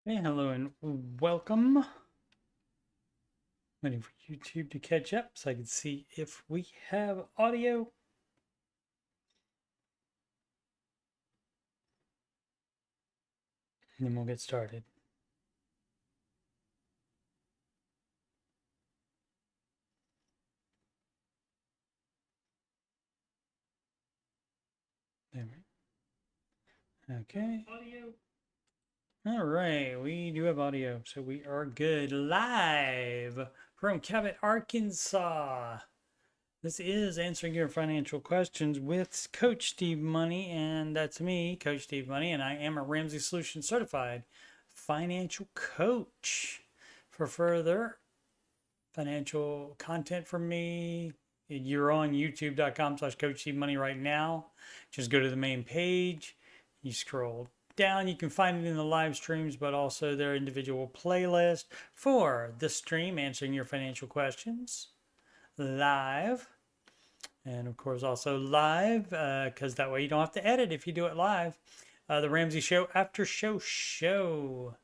Hey, hello and welcome. Waiting for YouTube to catch up so I can see if we have audio. And then we'll get started. There we go. Okay. Audio. All right, we do have audio, so we are good. Live from Cabot, Arkansas. This is answering your financial questions with Coach Steve Money, and that's me, Coach Steve Money, and I am a Ramsey Solutions certified financial coach. For further financial content from me, you're on youtube.com/Coach Steve Money right now. Just go to the main page. You scroll down, you can find it in the live streams, but also their individual playlist for the stream answering your financial questions live. And of course, also live, because that way you don't have to edit if you do it live. The Ramsey Show After Show.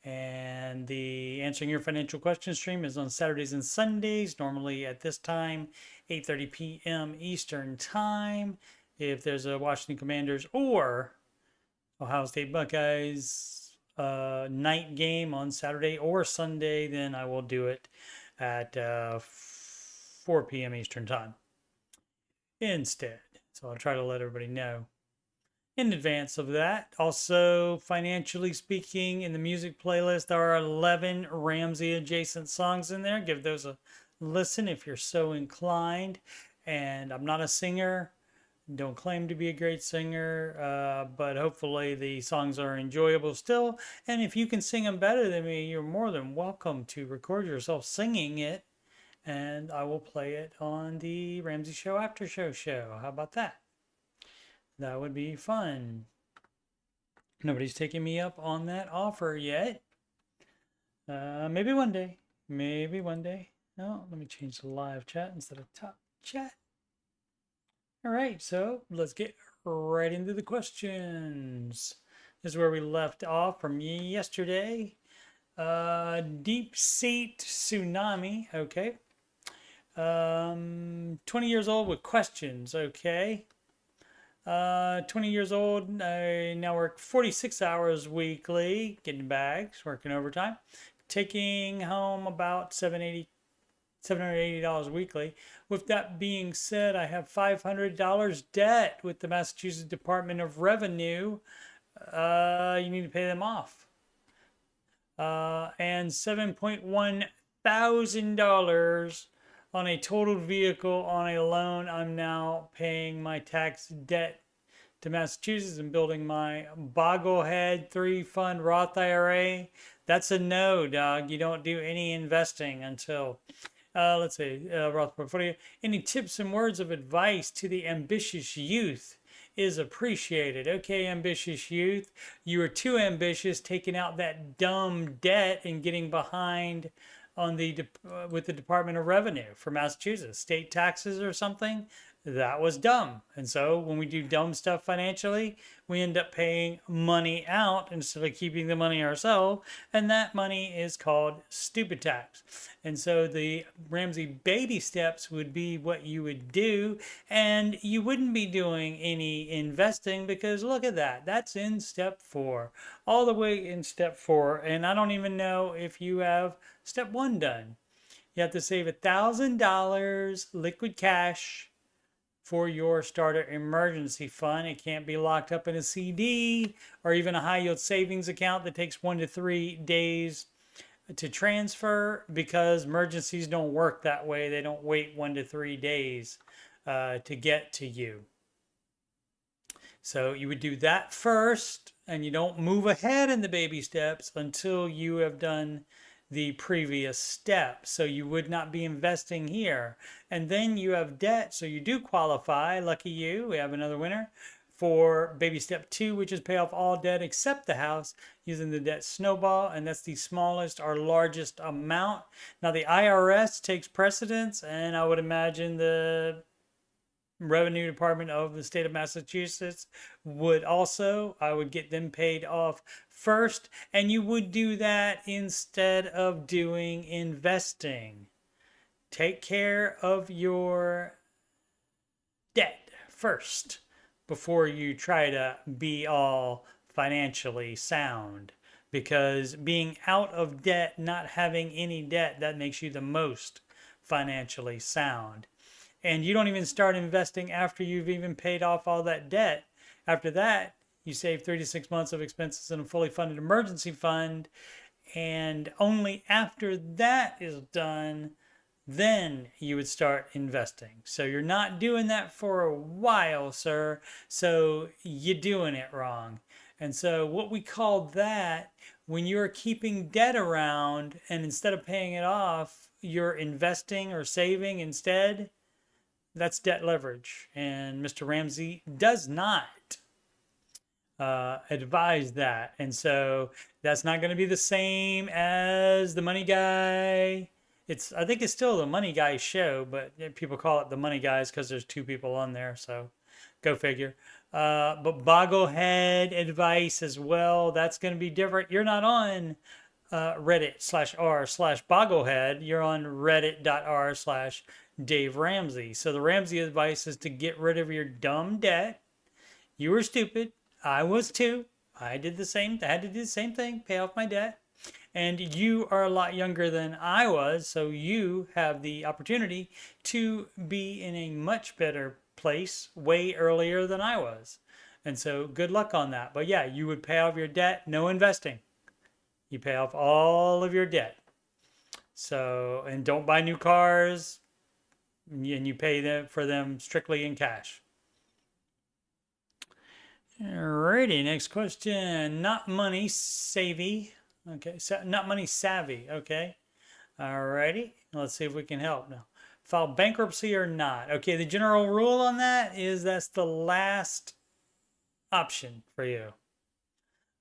And the Answering Your Financial Questions stream is on Saturdays and Sundays, normally at this time, 8:30 p.m. Eastern Time. If there's a Washington Commanders or Ohio State Buckeyes night game on Saturday or Sunday, then I will do it at 4 p.m. Eastern Time instead. So I'll try to let everybody know in advance of that. Also, financially speaking, in the music playlist, there are 11 Ramsey adjacent songs in there. Give those a listen if you're so inclined. And I'm not a singer, don't claim to be a great singer, but hopefully the songs are enjoyable still. And if you can sing them better than me, you're more than welcome to record yourself singing it, and I will play it on the Ramsey Show After Show. How about that? That would be fun. Nobody's taken me up on that offer yet. Maybe one day. Maybe one day. No, let me change the live chat instead of top chat. All right, so let's get right into the questions. This is where we left off from yesterday. Deep sea tsunami. Okay. 20 years old with questions. Okay. 20 years old. I now work 46 hours weekly, getting bags, working overtime, taking home about $780 weekly. With that being said, I have $500 debt with the Massachusetts Department of Revenue. You need to pay them off. And $7.1 thousand on a totaled vehicle on a loan. I'm now paying my tax debt to Massachusetts and building my Bogglehead 3-fund Roth IRA. That's a no, dog. You don't do any investing until, let's see, Roth portfolio. Any tips and words of advice to the ambitious youth is appreciated. Okay, ambitious youth, you are too ambitious taking out that dumb debt and getting behind on the with the Department of Revenue for Massachusetts, state taxes or something. That was dumb. And so when we do dumb stuff financially, we end up paying money out instead of keeping the money ourselves. And that money is called stupid tax. And so the Ramsey baby steps would be what you would do. And you wouldn't be doing any investing because look at that. That's in step 4, all the way in step 4. And I don't even know if you have step 1 done. You have to save $1,000 liquid cash for your starter emergency fund. It can't be locked up in a CD or even a high yield savings account that takes 1 to 3 days to transfer, because emergencies don't work that way. They don't wait 1 to 3 days to get to you. So you would do that first, and you don't move ahead in the baby steps until you have done the previous step. So you would not be investing here. And then you have debt, so you do qualify. Lucky you, we have another winner for baby step 2, which is pay off all debt except the house using the debt snowball, and that's the smallest or largest amount. Now the IRS takes precedence, and I would imagine the Revenue Department of the state of Massachusetts would also, I would get them paid off first, and you would do that instead of doing investing. Take care of your debt first before you try to be all financially sound. Because being out of debt, not having any debt, that makes you the most financially sound. And you don't even start investing after you've even paid off all that debt. After that, you save 36 months of expenses in a fully funded emergency fund. And only after that is done, then you would start investing. So you're not doing that for a while, sir. So you're doing it wrong. And so what we call that, when you're keeping debt around and instead of paying it off, you're investing or saving instead, that's debt leverage. And Mr. Ramsey does not advise that. And so that's not going to be the same as the Money Guy. I think it's still the Money Guy show, but people call it the Money Guys because there's two people on there. So go figure. But Bogglehead advice as well. That's going to be different. You're not on Reddit/r/Bogglehead. You're on Reddit.r/Dave Ramsey. So the Ramsey advice is to get rid of your dumb debt. You were stupid. I was too. I had to do the same thing, pay off my debt. And you are a lot younger than I was, so you have the opportunity to be in a much better place way earlier than I was. And so good luck on that. But yeah, you would pay off your debt, no investing. You pay off all of your debt. So, and don't buy new cars, and you pay for them strictly in cash. Alrighty, next question. Not money savvy. Okay, so not money savvy. Okay. Alrighty. Let's see if we can help now. File bankruptcy or not. Okay, the general rule on that is that's the last option for you.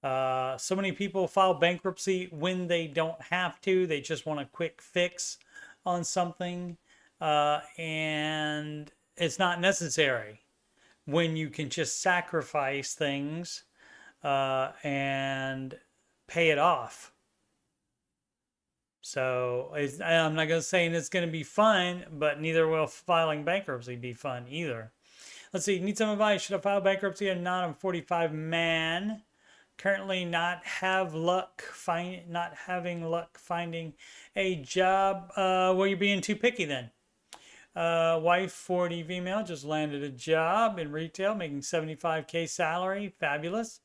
So many people file bankruptcy when they don't have to. They just want a quick fix on something. And it's not necessary when you can just sacrifice things and pay it off. So I'm not going to say it's going to be fun, but neither will filing bankruptcy be fun either. Let's see. Need some advice. Should I file bankruptcy or not? I'm 45 man. Currently not having luck finding a job. Well, you're being too picky then. Wife, 40 female, just landed a job in retail, making 75K salary. Fabulous.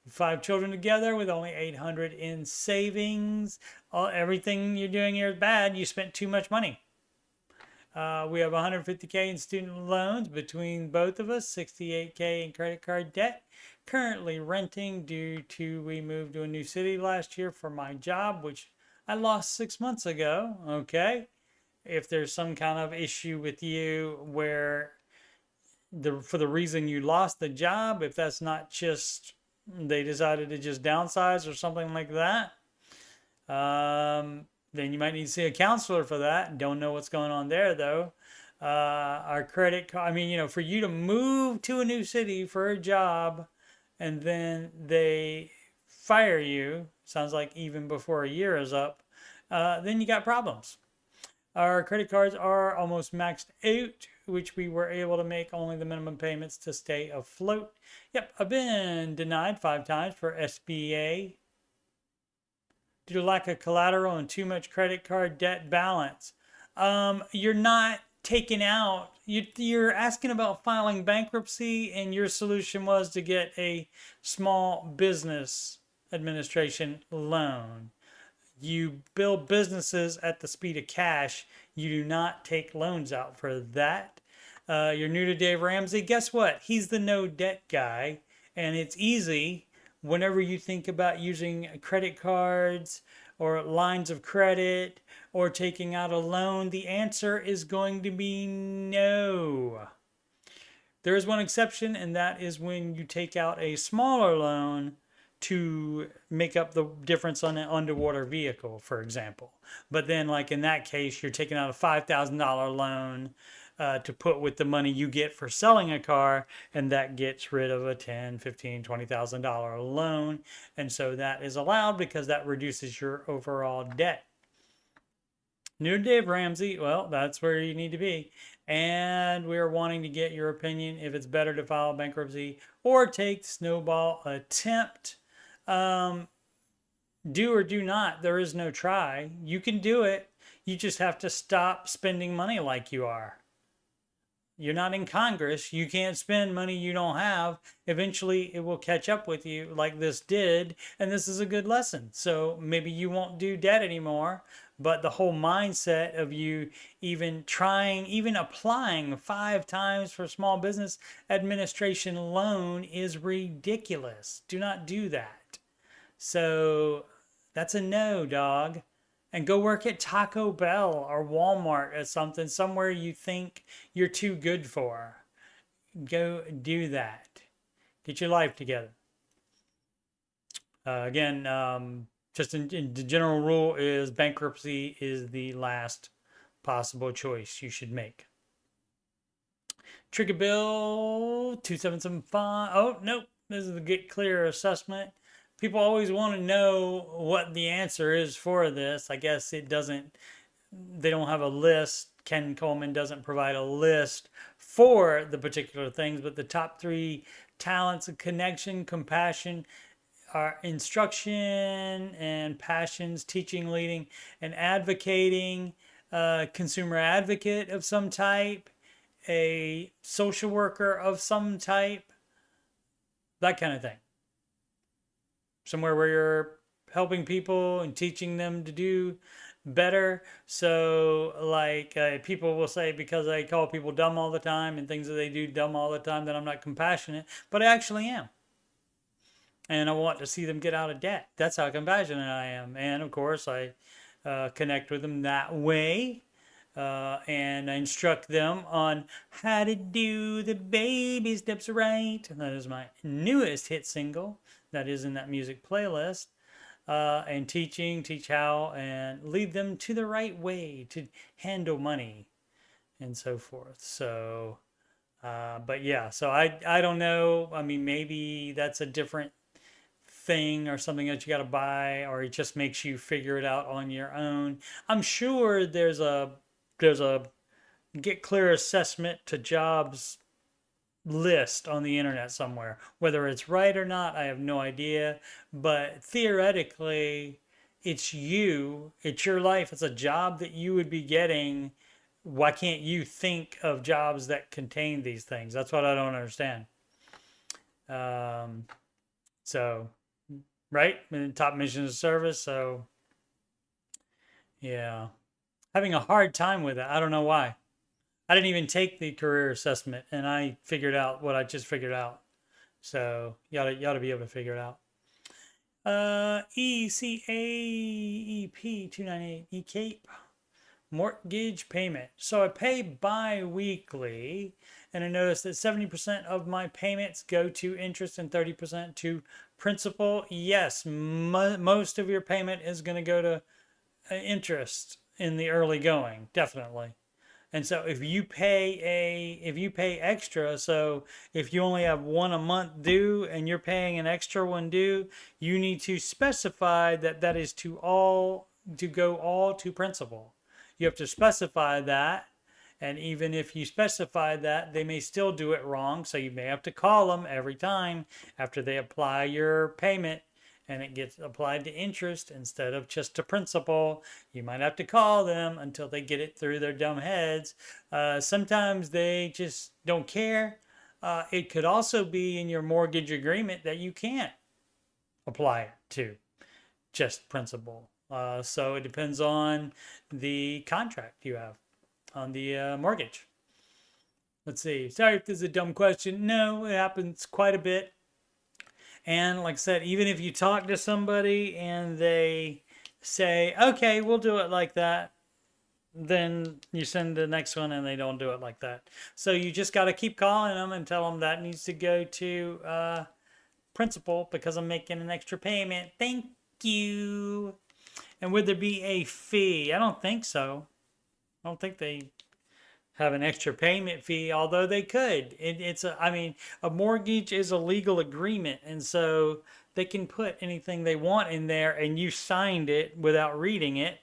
5 children together with only 800 in savings. Everything you're doing here is bad. You spent too much money. We have 150K in student loans between both of us, 68K in credit card debt. Currently renting due to we moved to a new city last year for my job, which I lost 6 months ago. Okay. If there's some kind of issue with you where for the reason you lost the job, if that's not just they decided to just downsize or something like that, then you might need to see a counselor for that. Don't know what's going on there though. Our credit card, I mean, for you to move to a new city for a job and then they fire you, sounds like even before a year is up, then you got problems. Our credit cards are almost maxed out, which we were able to make only the minimum payments to stay afloat. Yep, I've been denied 5 times for SBA due to lack of collateral and too much credit card debt balance. You're not taken out. You're asking about filing bankruptcy, and your solution was to get a small business administration loan. You build businesses at the speed of cash. You do not take loans out for that. You're new to Dave Ramsey. Guess what? He's the no debt guy. And it's easy whenever you think about using credit cards or lines of credit or taking out a loan. The answer is going to be no. There is one exception, and that is when you take out a smaller loan to make up the difference on an underwater vehicle, for example. But then, like in that case, you're taking out a $5,000 loan to put with the money you get for selling a car, and that gets rid of a $10, $15, $20,000 loan. And so that is allowed because that reduces your overall debt. New to Dave Ramsey, well, that's where you need to be. And we're wanting to get your opinion if it's better to file bankruptcy or take the snowball attempt. Do or do not. There is no try. You can do it. You just have to stop spending money like you are. You're not in Congress. You can't spend money you don't have. Eventually, it will catch up with you like this did. And this is a good lesson. So maybe you won't do debt anymore. But the whole mindset of you even trying, even applying 5 times for small business administration loan is ridiculous. Do not do that. So that's a no, dog. And go work at Taco Bell or Walmart or something, somewhere you think you're too good for. Go do that. Get your life together. Again, just in the general rule is bankruptcy is the last possible choice you should make. Trigger bill 2775. Oh, nope. This is the get clear assessment. People always want to know what the answer is for this. I guess it doesn't, they don't have a list. Ken Coleman doesn't provide a list for the particular things, but the top 3 talents of connection, compassion, are instruction and passions, teaching, leading, and advocating, consumer advocate of some type, a social worker of some type, that kind of thing. Somewhere where you're helping people and teaching them to do better. So like people will say, because I call people dumb all the time and things that they do dumb all the time, that I'm not compassionate, but I actually am. And I want to see them get out of debt. That's how compassionate I am. And of course I connect with them that way. And I instruct them on how to do the baby steps right. That is my newest hit single. That is in that music playlist. And teach how, and lead them to the right way to handle money and so forth. So, but yeah, so I don't know. I mean, maybe that's a different thing or something that you got to buy, or it just makes you figure it out on your own. I'm sure there's a get clear assessment to jobs list on the internet somewhere. Whether it's right or not, I have no idea. But theoretically, it's you, it's your life, it's a job that you would be getting. Why can't you think of jobs that contain these things? That's what I don't understand. So, right? Top mission of service. So, yeah. Having a hard time with it. I don't know why. I didn't even take the career assessment, and I figured out what I just figured out. So you ought to be able to figure it out. ECAEP 298 ECAPE mortgage payment. So I pay bi-weekly, and I noticed that 70% of my payments go to interest and 30% to principal. Yes, most of your payment is going to go to interest in the early going, definitely. And so if you pay extra, so if you only have one a month due and you're paying an extra one due, you need to specify that that is to go all to principal. You have to specify that. And even if you specify that, they may still do it wrong. So you may have to call them every time after they apply your payment, and it gets applied to interest instead of just to principal. You might have to call them until they get it through their dumb heads. Sometimes they just don't care. It could also be in your mortgage agreement that you can't apply it to just principal. So it depends on the contract you have on the mortgage. Let's see. Sorry if this is a dumb question. No, it happens quite a bit. And like I said, even if you talk to somebody and they say, okay, we'll do it like that, then you send the next one and they don't do it like that. So you just got to keep calling them and tell them that needs to go to principal because I'm making an extra payment. Thank you. And would there be a fee? I don't think so. I don't think they have an extra payment fee, although they could. I mean, a mortgage is a legal agreement, and so they can put anything they want in there, and you signed it without reading it,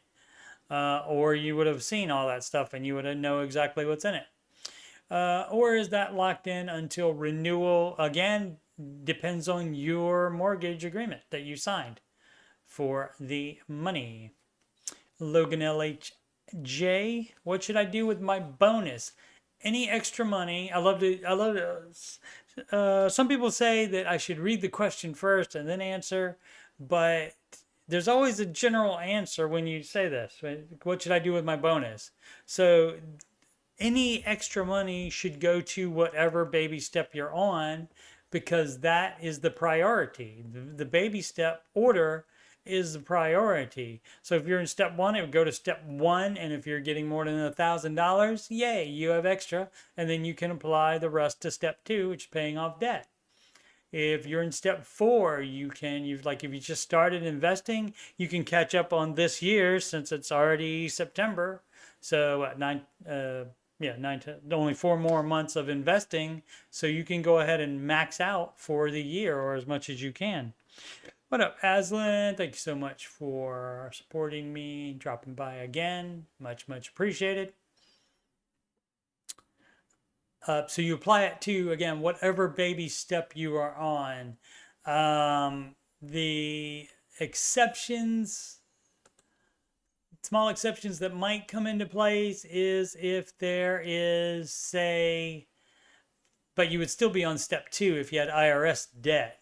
or you would have seen all that stuff and you would have know exactly what's in it. Or is that locked in until renewal? Again, depends on your mortgage agreement that you signed for the money. Logan LHJ, what should I do with my bonus? Any extra money? I love to, some people say that I should read the question first and then answer, but there's always a general answer when you say this. What should I do with my bonus? So any extra money should go to whatever baby step you're on, because that is the priority. The baby step order is the priority. So if you're in step 1, it would go to step 1, and if you're getting more than $1,000, yay, you have extra, and then you can apply the rest to step 2, which is paying off debt. If you're in step 4, if you just started investing, you can catch up on this year since it's already September. So only 4 more months of investing, so you can go ahead and max out for the year, or as much as you can. What up, Aslan? Thank you so much for supporting me, dropping by again. Much appreciated. So you apply it to, again, whatever baby step you are on. The exceptions, small exceptions that might come into place is if there is, say, but you would still be on step 2 if you had IRS debt.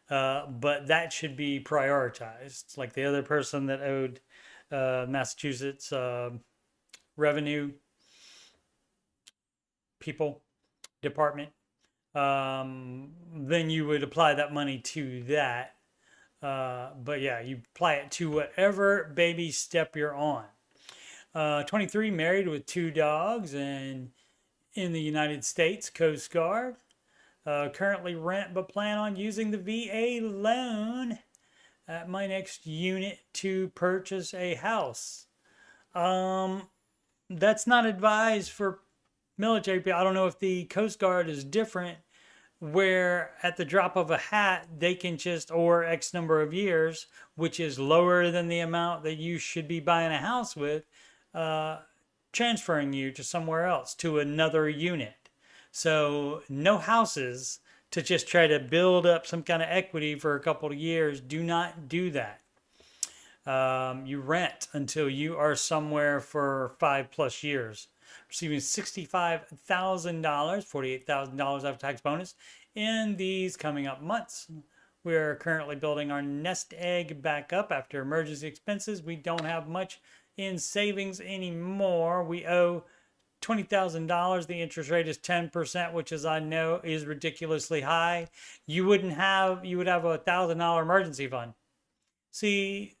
But that should be prioritized. Like the other person that owed Massachusetts revenue people department, then you would apply that money to that. But yeah, you apply it to whatever baby step you're on. 23, married with 2 dogs, and in the United States Coast Guard. Currently rent, but plan on using the VA loan at my next unit to purchase a house. That's not advised for military people. I don't know if the Coast Guard is different, where at the drop of a hat, they can just, or X number of years, which is lower than the amount that you should be buying a house with, transferring you to somewhere else, to another unit. So no houses to just try to build up some kind of equity for a couple of years. Do not do that. You rent until you are somewhere for 5+ years, receiving $65,000, $48,000 after tax bonus in these coming up months. We're currently building our nest egg back up after emergency expenses. We don't have much in savings anymore. We owe $20,000. The interest rate is 10%, which, as I know, is ridiculously high. You would have a $1,000 emergency fund. See,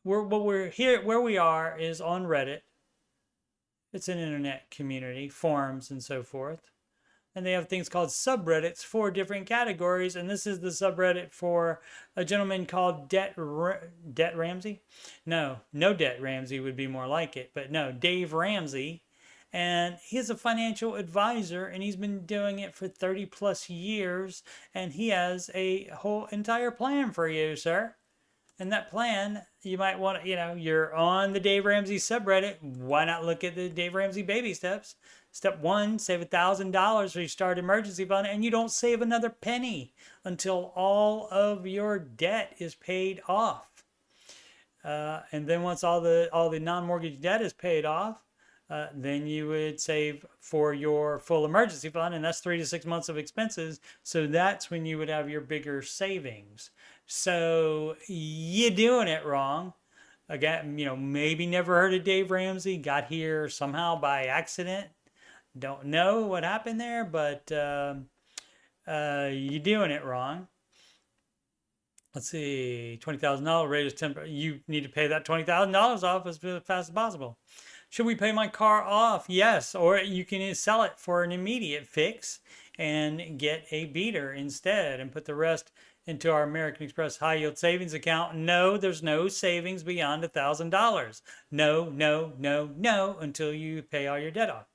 we're here, where we are is on Reddit. It's an internet community, forums and so forth. And they have things called subreddits for different categories. And this is the subreddit for a gentleman called Debt Ramsey. No Debt Ramsey would be more like it, but no, Dave Ramsey. And he's a financial advisor, and he's been doing it for 30+ years. And he has a whole entire plan for you, sir. And that plan, you might want to, you're on the Dave Ramsey subreddit. Why not look at the Dave Ramsey baby steps? Step 1, save $1,000 for your start emergency fund, and you don't save another penny until all of your debt is paid off. And then once all the non-mortgage debt is paid off, then you would save for your full emergency fund, and that's 3 to 6 months of expenses. So that's when you would have your bigger savings. So you're doing it wrong. Again, maybe never heard of Dave Ramsey, got here somehow by accident. Don't know what happened there, but you're doing it wrong. Let's see, $20,000 rate is 10%. You need to pay that $20,000 off as fast as possible. Should we pay my car off? Yes, or you can sell it for an immediate fix and get a beater instead and put the rest into our American Express high yield savings account. No, there's no savings beyond $1,000. No, until you pay all your debt off.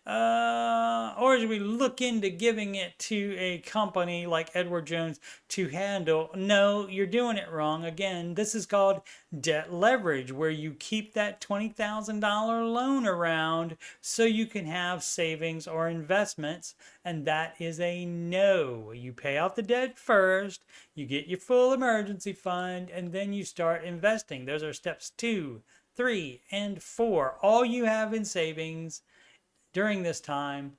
Or should we look into giving it to a company like Edward Jones to handle? No, you're doing it wrong. Again, this is called debt leverage, where you keep that $20,000 loan around so you can have savings or investments, and that is a no. You pay off the debt first, you get your full emergency fund, and then you start investing. Those are steps 2, 3, and 4. All you have in savings during this time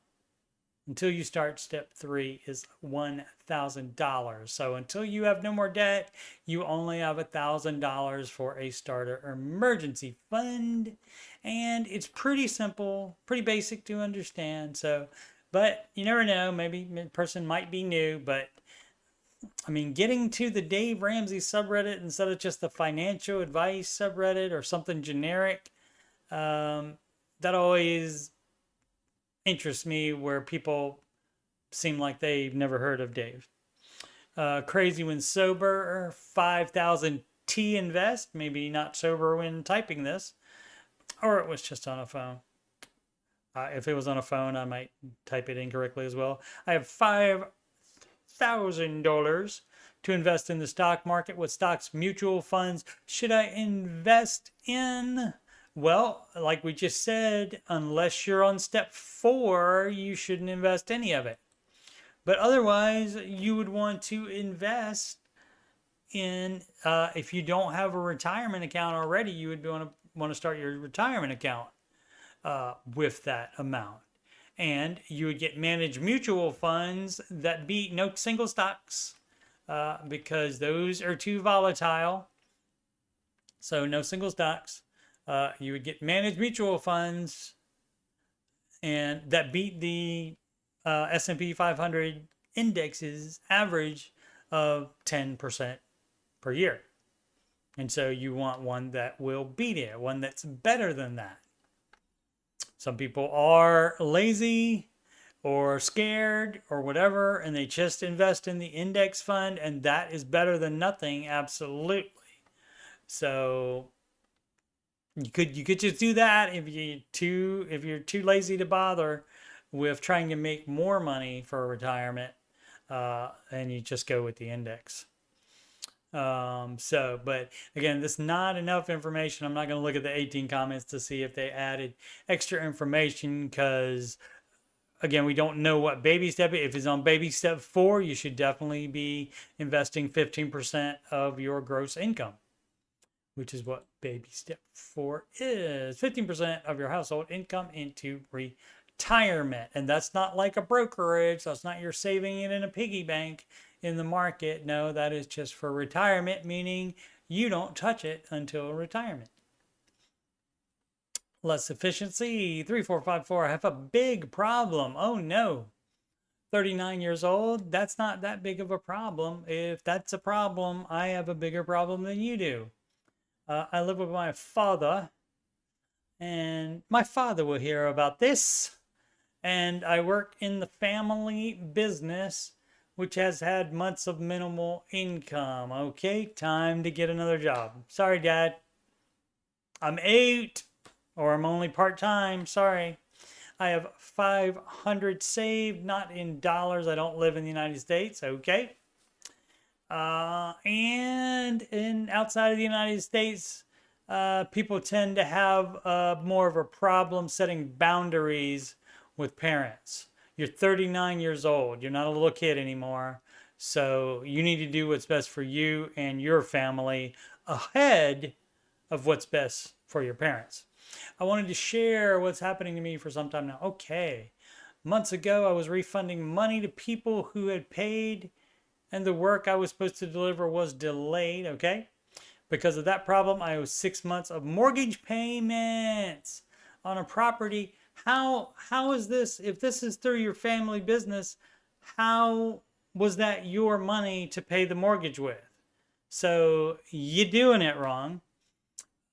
until you start step 3 is $1,000. So until you have no more debt, you only have $1,000 for a starter emergency fund. And it's pretty simple, pretty basic to understand. So, but you never know, maybe a person might be new, but I mean, getting to the Dave Ramsey subreddit instead of just the financial advice subreddit or something generic, that always interests me, where people seem like they've never heard of Dave. Crazy when sober, 5,000 T invest, maybe not sober when typing this, or it was just on a phone. If it was on a phone, I might type it incorrectly as well. I have $5,000 to invest in the stock market. What stocks, mutual funds should I invest in? Well, like we just said, unless you're on step 4, you shouldn't invest any of it. But otherwise, you would want to invest in, if you don't have a retirement account already, you would want to start your retirement account with that amount. And you would get managed mutual funds that beat no single stocks, because those are too volatile. So no single stocks. You would get managed mutual funds and that beat the S&P 500 index's average of 10% per year. And so you want one that will beat it, one that's better than that. Some people are lazy or scared or whatever, and they just invest in the index fund, and that is better than nothing, absolutely. So you could just do that if you're too lazy to bother with trying to make more money for retirement, and you just go with the index. But again, this is not enough information. I'm not going to look at the 18 comments to see if they added extra information, because again, we don't know what baby step. If it's on baby step 4, you should definitely be investing 15% of your gross income, which is what baby step 4 is. 15% of your household income into retirement. And that's not like a brokerage. That's not you're saving it in a piggy bank in the market. No, that is just for retirement, meaning you don't touch it until retirement. Less efficiency, 3454. I have a big problem. Oh no. 39 years old, that's not that big of a problem. If that's a problem, I have a bigger problem than you do. I live with my father, and my father will hear about this. And I work in the family business, which has had months of minimal income. Okay, time to get another job. Sorry, Dad. I'm 8, or I'm only part-time. Sorry. I have 500 saved, not in dollars. I don't live in the United States. Okay. And outside of the United States, people tend to have more of a problem setting boundaries with parents. You're 39 years old. You're not a little kid anymore. So you need to do what's best for you and your family ahead of what's best for your parents. I wanted to share what's happening to me for some time now. Okay. Months ago, I was refunding money to people who had paid, and the work I was supposed to deliver was delayed. Okay. Because of that problem, I owe 6 months of mortgage payments on a property. How is this? If this is through your family business, how was that your money to pay the mortgage with? So you're doing it wrong.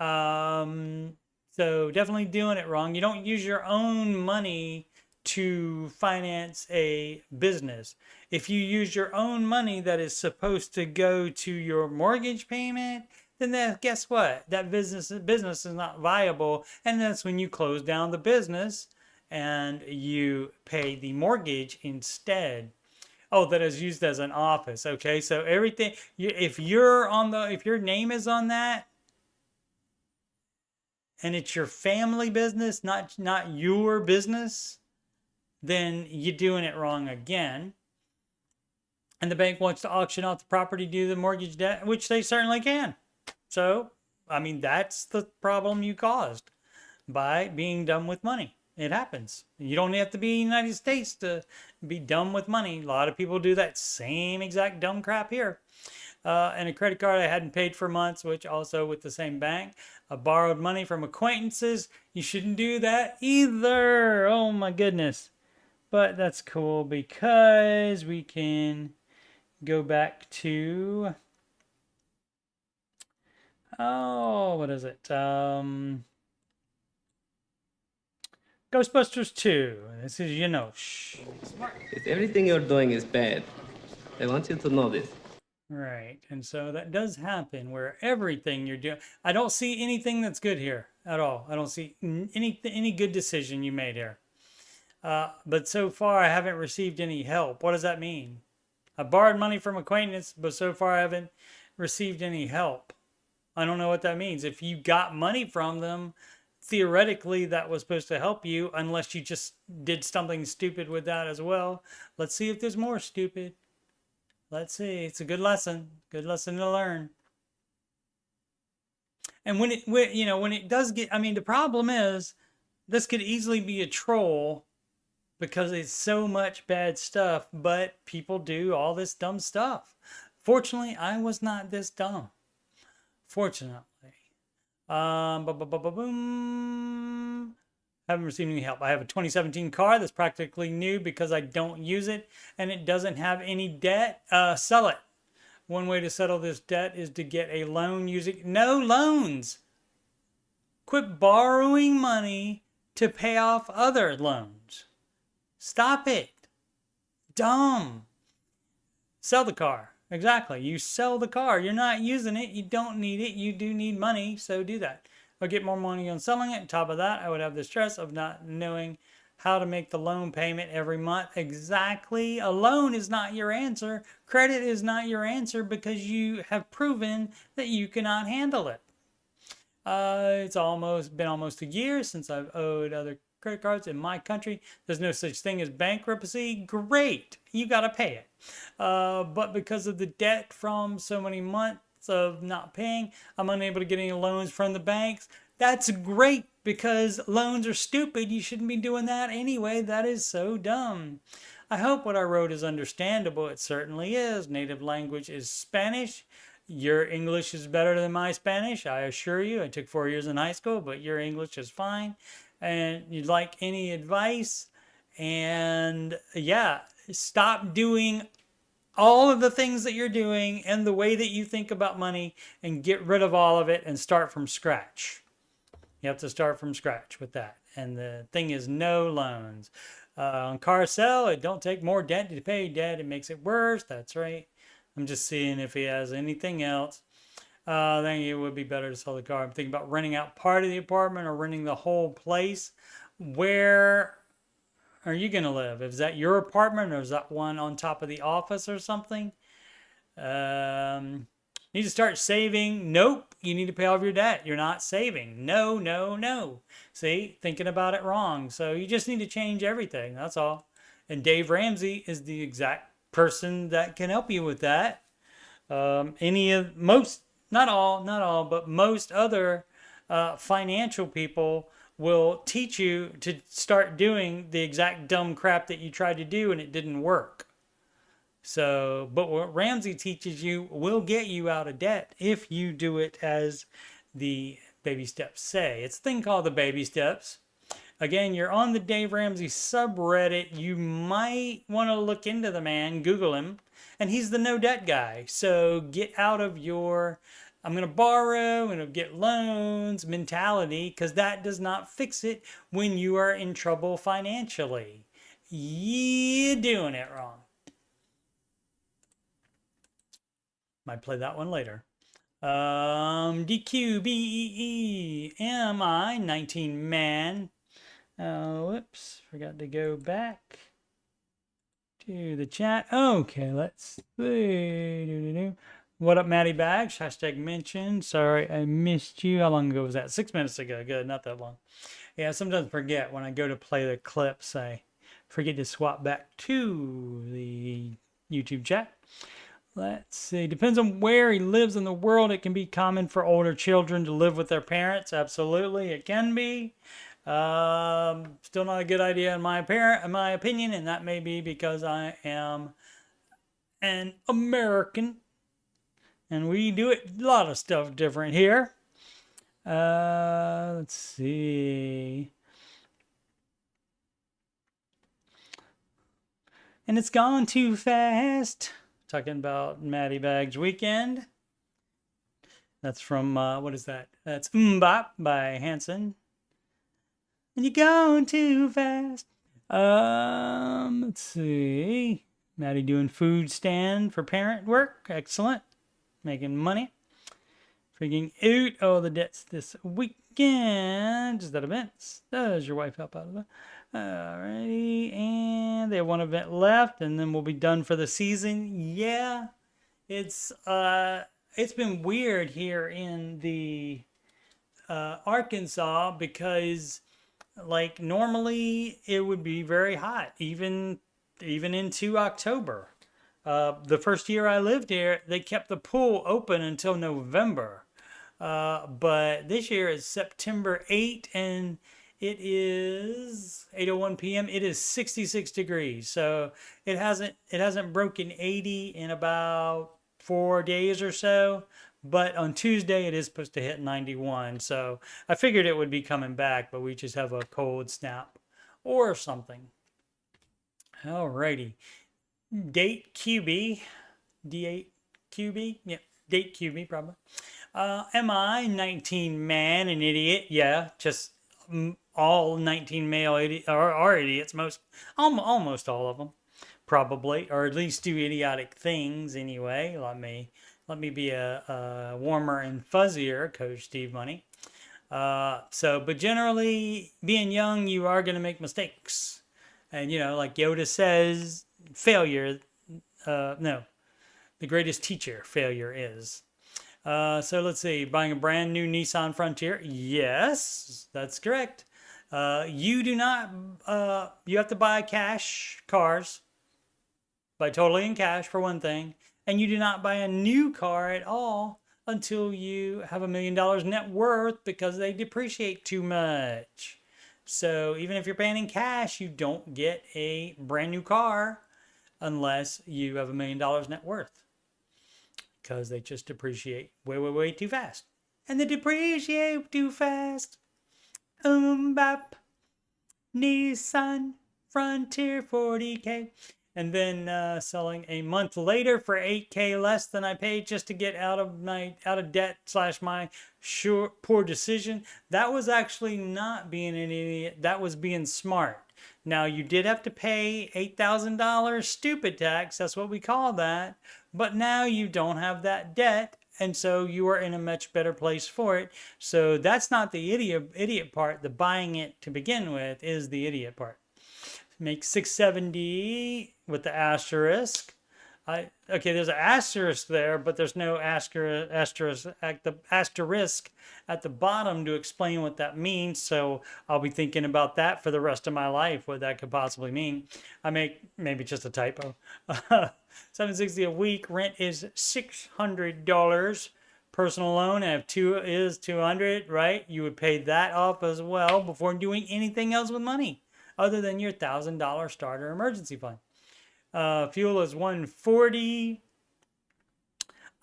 So definitely doing it wrong. You don't use your own money to finance a business. If you use your own money that is supposed to go to your mortgage payment, then guess what? That business is not viable, and that's when you close down the business and you pay the mortgage instead. Oh, that is used as an office. Okay, so everything, if your name is on that, and it's your family business, not your business, then you're doing it wrong again. And the bank wants to auction off the property due to the mortgage debt, which they certainly can. So, I mean, that's the problem you caused by being dumb with money. It happens. You don't have to be in the United States to be dumb with money. A lot of people do that same exact dumb crap here. And a credit card I hadn't paid for months, which also with the same bank. I borrowed money from acquaintances. You shouldn't do that either. Oh my goodness. But that's cool because we can go back to, oh, what is it? Ghostbusters 2. This is, shh. If everything you're doing is bad, I want you to know this. Right. And so that does happen where everything you're doing, I don't see anything that's good here at all. I don't see any good decision you made here. But so far I haven't received any help. What does that mean? I borrowed money from acquaintance, but so far I haven't received any help. I don't know what that means. If you got money from them, theoretically that was supposed to help you, unless you just did something stupid with that as well. Let's see if there's more stupid. Let's see. It's a good lesson. Good lesson to learn. And when it does get, I mean, the problem is this could easily be a troll because it's so much bad stuff, but people do all this dumb stuff. Fortunately, I was not this dumb. Fortunately. Boom. Haven't received any help. I have a 2017 car that's practically new because I don't use it and it doesn't have any debt. Sell it. One way to settle this debt is to get a loan using no loans. Quit borrowing money to pay off other loans. Stop it. Dumb. Sell the car. Exactly. You sell the car. You're not using it. You don't need it. You do need money, so do that. I'll get more money on selling it. On top of that, I would have the stress of not knowing how to make the loan payment every month. Exactly. A loan is not your answer. Credit is not your answer because you have proven that you cannot handle it. It's been almost a year since I've owed other credit cards in my country. There's no such thing as bankruptcy. Great. You got to pay it. But because of the debt from so many months of not paying, I'm unable to get any loans from the banks. That's great because loans are stupid. You shouldn't be doing that anyway. That is so dumb. I hope what I wrote is understandable. It certainly is. Native language is Spanish. Your English is better than my Spanish, I assure you. I took 4 years in high school, but your English is fine. And you'd like any advice? And yeah, stop doing all of the things that you're doing and the way that you think about money and get rid of all of it and start from scratch. You have to start from scratch with that. And the thing is no loans. On car sale, it don't take more debt to pay debt. It makes it worse. That's right. I'm just seeing if he has anything else. Then it would be better to sell the car. I'm thinking about renting out part of the apartment or renting the whole place. Where are you going to live? Is that your apartment or is that one on top of the office or something? Need to start saving. Nope. You need to pay off your debt. You're not saving. No, no, no. See, thinking about it wrong. So you just need to change everything. That's all. And Dave Ramsey is the exact person that can help you with that. Not all, but most other financial people will teach you to start doing the exact dumb crap that you tried to do and it didn't work. So, but what Ramsey teaches you will get you out of debt if you do it as the baby steps say. It's a thing called the baby steps. Again, you're on the Dave Ramsey subreddit. You might want to look into the man, Google him, and he's the no debt guy. So get out of your, I'm going to borrow, I'm going to get loans mentality, because that does not fix it when you are in trouble financially. You're doing it wrong. Might play that one later. DQBEEMI 19 man. Oh, whoops. Forgot to go back to the chat. Okay, let's see. What up, Matty Bags? Hashtag mention. Sorry, I missed you. How long ago was that? 6 minutes ago. Good, not that long. Yeah, I sometimes forget when I go to play the clips. I forget to swap back to the YouTube chat. Let's see. Depends on where he lives in the world. It can be common for older children to live with their parents. Absolutely, it can be. Still not a good idea in my opinion, and that may be because I am an American, and we do it a lot of stuff different here. Let's see. And it's gone too fast. Talking about Matty Bags Weekend. That's from, what is that? That's MMMBop by Hanson. And you're going too fast. Let's see. Maddie doing food stand for parent work. Excellent. Making money. Freaking out. Oh, the debts this weekend. Is that events? Does your wife help out of that? Alrighty. And they have one event left, and then we'll be done for the season. Yeah. It's been weird here in the Arkansas because like normally it would be very hot even into October. The first year I lived here, they kept the pool open until November. But this year is September 8 and it is 8:01 p.m. It is 66 degrees. So it hasn't broken 80 in about 4 days or so. But on Tuesday, it is supposed to hit 91. So I figured it would be coming back, but we just have a cold snap or something. Alrighty. Date QB. D8 QB? Yeah, date QB probably. Am I 19 man an idiot? Yeah, just all 19 male are idiots. Almost all of them, probably, or at least do idiotic things anyway. Let me be a warmer and fuzzier Coach Steve Money. But generally, being young, you are going to make mistakes. And, like Yoda says, failure, no, the greatest teacher failure is. So let's see, buying a brand new Nissan Frontier. Yes, that's correct. You do not, you have to buy cash cars. Buy totally in cash for one thing. And you do not buy a new car at all until you have $1 million net worth because they depreciate too much. So even if you're paying in cash, you don't get a brand new car unless you have $1 million net worth because they just depreciate way too fast. And they depreciate too fast. Bop. Nissan Frontier 40K. And then selling a month later for $8K less than I paid just to get out of debt / my poor decision. That was actually not being an idiot. That was being smart. Now you did have to pay $8,000 stupid tax. That's what we call that. But now you don't have that debt. And so you are in a much better place for it. So that's not the idiot part. The buying it to begin with is the idiot part. Make 670 with the asterisk. Okay, there's an asterisk there, but there's no asterisk at the bottom to explain what that means. So I'll be thinking about that for the rest of my life, what that could possibly mean. I make maybe just a typo. $760 a week. Rent is $600. Personal loan I have is $200, right? You would pay that off as well before doing anything else with money other than your $1,000 starter emergency fund. Fuel is $140.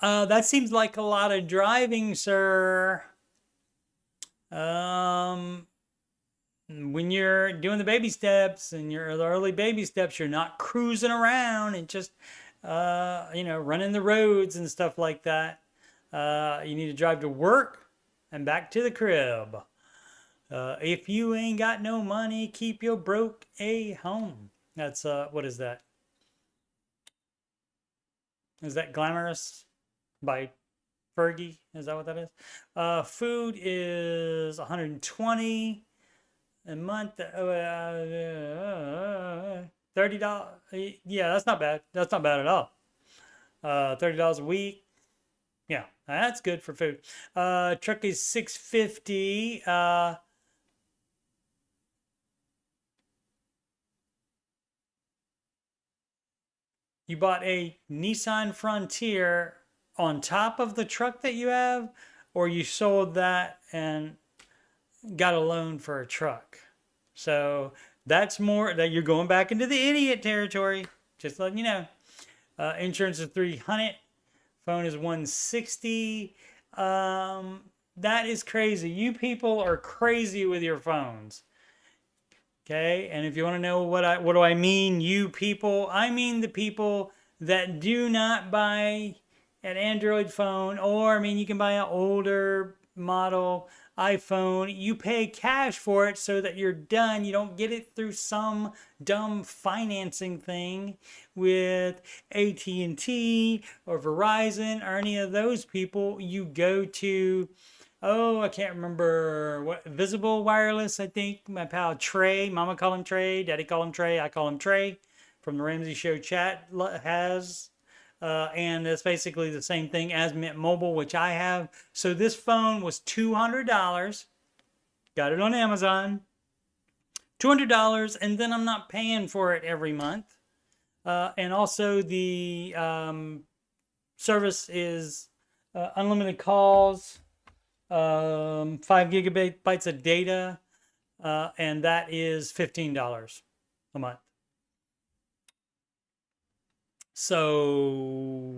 That seems like a lot of driving, sir. When you're doing the baby steps and the early baby steps, you're not cruising around and just, running the roads and stuff like that. You need to drive to work and back to the crib. If you ain't got no money, keep your broke a home. That's, what is that? Is that Glamorous by Fergie? Is that what that is? Food is $120. a month. $30. Yeah, that's not bad. That's not bad at all. $30 a week. Yeah, that's good for food. Truck is $650. You bought a Nissan Frontier on top of the truck that you have, or you sold that and got a loan for a truck. So that's more that you're going back into the idiot territory. Just letting you know. Insurance is $300. Phone is $160. That is crazy. You people are crazy with your phones. Okay, and if you want to know what do I mean, you people, I mean the people that do not buy an Android phone, or I mean you can buy an older model iPhone. You pay cash for it so that you're done. You don't get it through some dumb financing thing with AT&T or Verizon or any of those people. You go to, oh, I can't remember what, Visible Wireless, I think. My pal Trey, Mama call him Trey, Daddy call him Trey, I call him Trey, from the Ramsey Show chat has. And it's basically the same thing as Mint Mobile, which I have. So this phone was $200. Got it on Amazon. $200, and then I'm not paying for it every month. And also the service is unlimited calls, 5 gigabytes of data, and that is $15 a month. So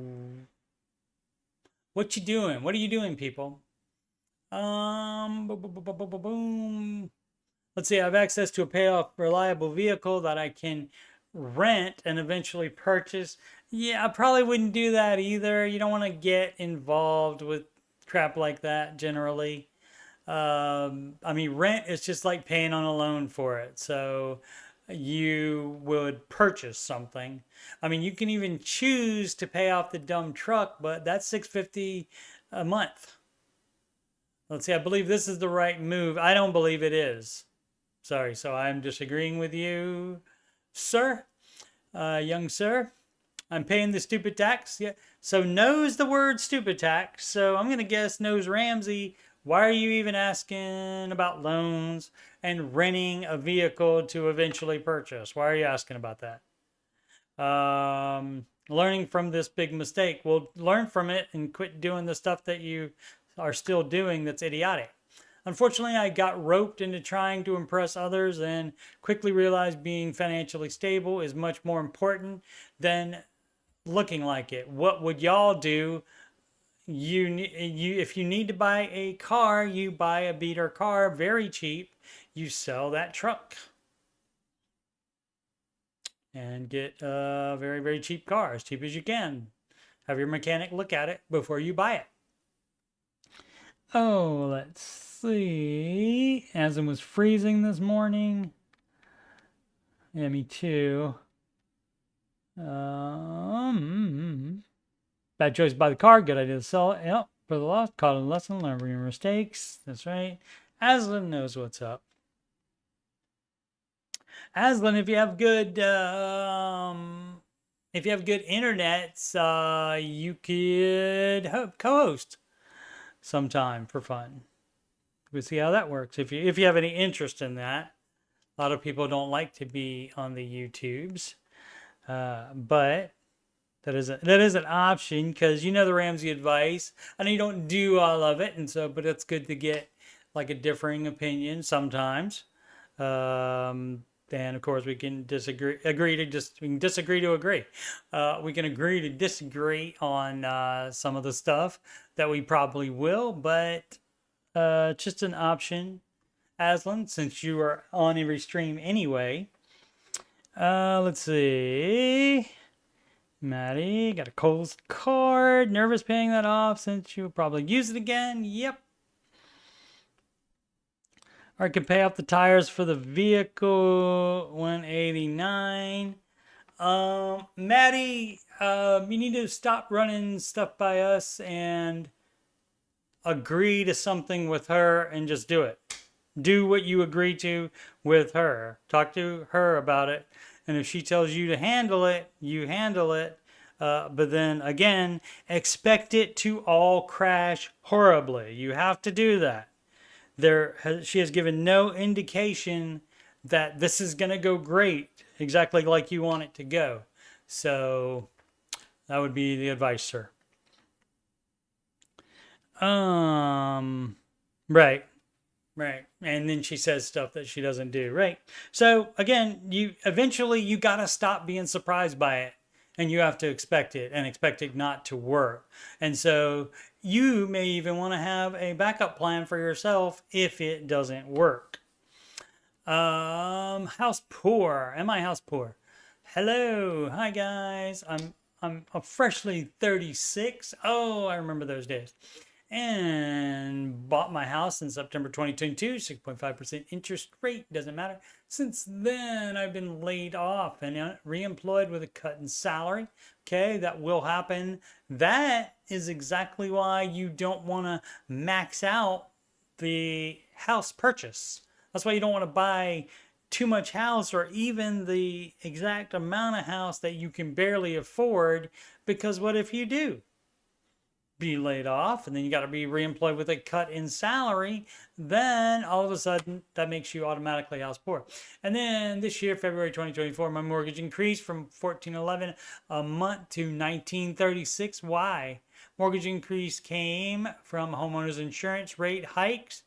what you doing? What are you doing, people? Boom. Let's see. I have access to a payoff reliable vehicle that I can rent and eventually purchase. Yeah, I probably wouldn't do that either. You don't want to get involved with crap like that generally. I mean, rent is just like paying on a loan for it. So you would purchase something. I mean, you can even choose to pay off the dumb truck, but that's $650 a month. Let's see. I believe this is the right move. I don't believe it is. Sorry. So I'm disagreeing with you, sir. Young sir. I'm paying the stupid tax. Yeah. So knows the word stupid tax. So I'm going to guess knows Ramsey. Why are you even asking about loans and renting a vehicle to eventually purchase? Why are you asking about that? Learning from this big mistake. Well, learn from it and quit doing the stuff that you are still doing that's idiotic. Unfortunately, I got roped into trying to impress others and quickly realized being financially stable is much more important than looking like it. What would y'all do? If you need to buy a car, you buy a beater car very cheap. You sell that truck and get a very, very cheap car, as cheap as you can. Have your mechanic look at it before you buy it. Oh, let's see. Aslan was freezing this morning. Yeah, me too. Bad choice to buy the car. Good idea to sell it. Yep. For the loss, caught a lesson, learn from your mistakes. That's right. Aslan knows what's up. Aslan, if you have good internet, you could co-host sometime for fun. We'll see how that works. If you have any interest in that. A lot of people don't like to be on the YouTubes, but that is an option, because you know the Ramsey advice. I know you don't do all of it, and so, but it's good to get like a differing opinion sometimes. And of course, we can disagree to agree. We can agree to disagree on some of the stuff that we probably will, but just an option, Aslan, since you are on every stream anyway. Let's see. Maddie, got a Kohl's card. Nervous paying that off since you'll probably use it again. Yep. Or I can pay off the tires for the vehicle. $189. Maddie, you need to stop running stuff by us and agree to something with her and just do it. do what you agree to with her. Talk to her about it. And if she tells you to handle it, you handle it. But then again, expect it to all crash horribly. You have to do that. She has given no indication that this is going to go great, exactly like you want it to go. So that would be the advice, sir. Right. Right. And then she says stuff that she doesn't do. Right. So again, you got to stop being surprised by it, and you have to expect it and expect it not to work. And so you may even want to have a backup plan for yourself if it doesn't work. House poor. Am I house poor? Hello. Hi guys. I'm freshly 36. Oh, I remember those days. And bought my house in September 2022, 6.5% interest rate, doesn't matter. Since then, I've been laid off and re-employed with a cut in salary. Okay, that will happen. That is exactly why you don't want to max out the house purchase. That's why you don't want to buy too much house or even the exact amount of house that you can barely afford, because what if you do be laid off and then you got to be reemployed with a cut in salary? Then all of a sudden that makes you automatically house poor. And then this year, February 2024, my mortgage increased from $1,411 a month to $1,936. Why? Mortgage increase came from homeowners insurance rate hikes.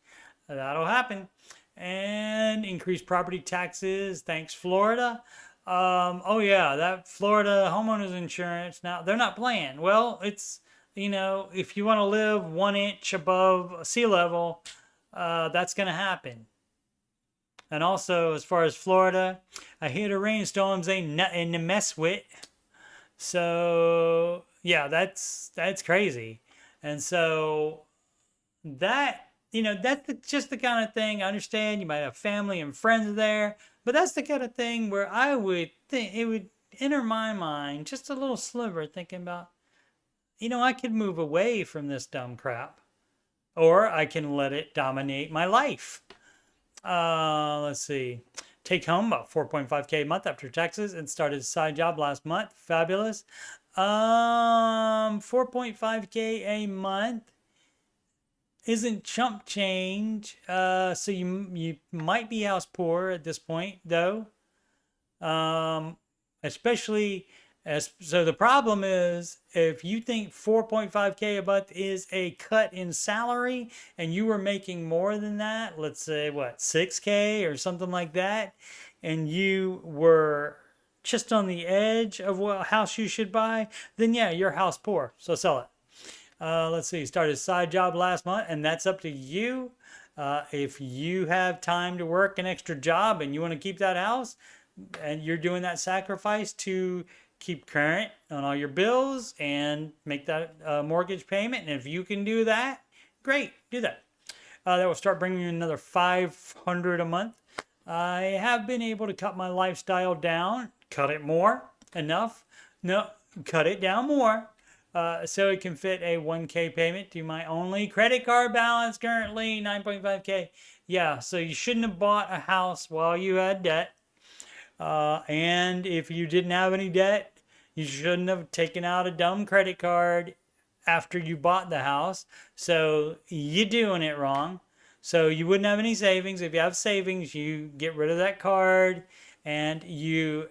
That'll happen. And increased property taxes. Thanks, Florida. Oh yeah, that Florida homeowners insurance. Now they're not playing. Well, it's, if you want to live 1 inch above sea level, that's going to happen. And also, as far as Florida, I hear the rainstorms ain't nothing to mess with. So, yeah, that's crazy. And so, that's just the kind of thing. I understand you might have family and friends there, but that's the kind of thing where I would think it would enter my mind just a little sliver thinking about, I could move away from this dumb crap, or I can let it dominate my life. Let's see. Take home about 4.5K a month after taxes and started a side job last month. Fabulous. 4.5K a month isn't chump change. So you might be house poor at this point, though. Especially so the problem is, if you think 4.5K a month is a cut in salary and you were making more than that, let's say what, 6K or something like that, and you were just on the edge of what house you should buy, then yeah, you're house poor. So sell it. Let's see, started a side job last month, and that's up to you. If you have time to work an extra job and you want to keep that house, and you're doing that sacrifice to keep current on all your bills and make that mortgage payment, and if you can do that, great, do that. That will start bringing you another $500 a month. I have been able to cut my lifestyle down, cut it more, enough. No, cut it down more. So it can fit a 1K payment to my only credit card balance currently, 9.5K. Yeah, so you shouldn't have bought a house while you had debt. And if you didn't have any debt, you shouldn't have taken out a dumb credit card after you bought the house. So you're doing it wrong. So you wouldn't have any savings. If you have savings, you get rid of that card and you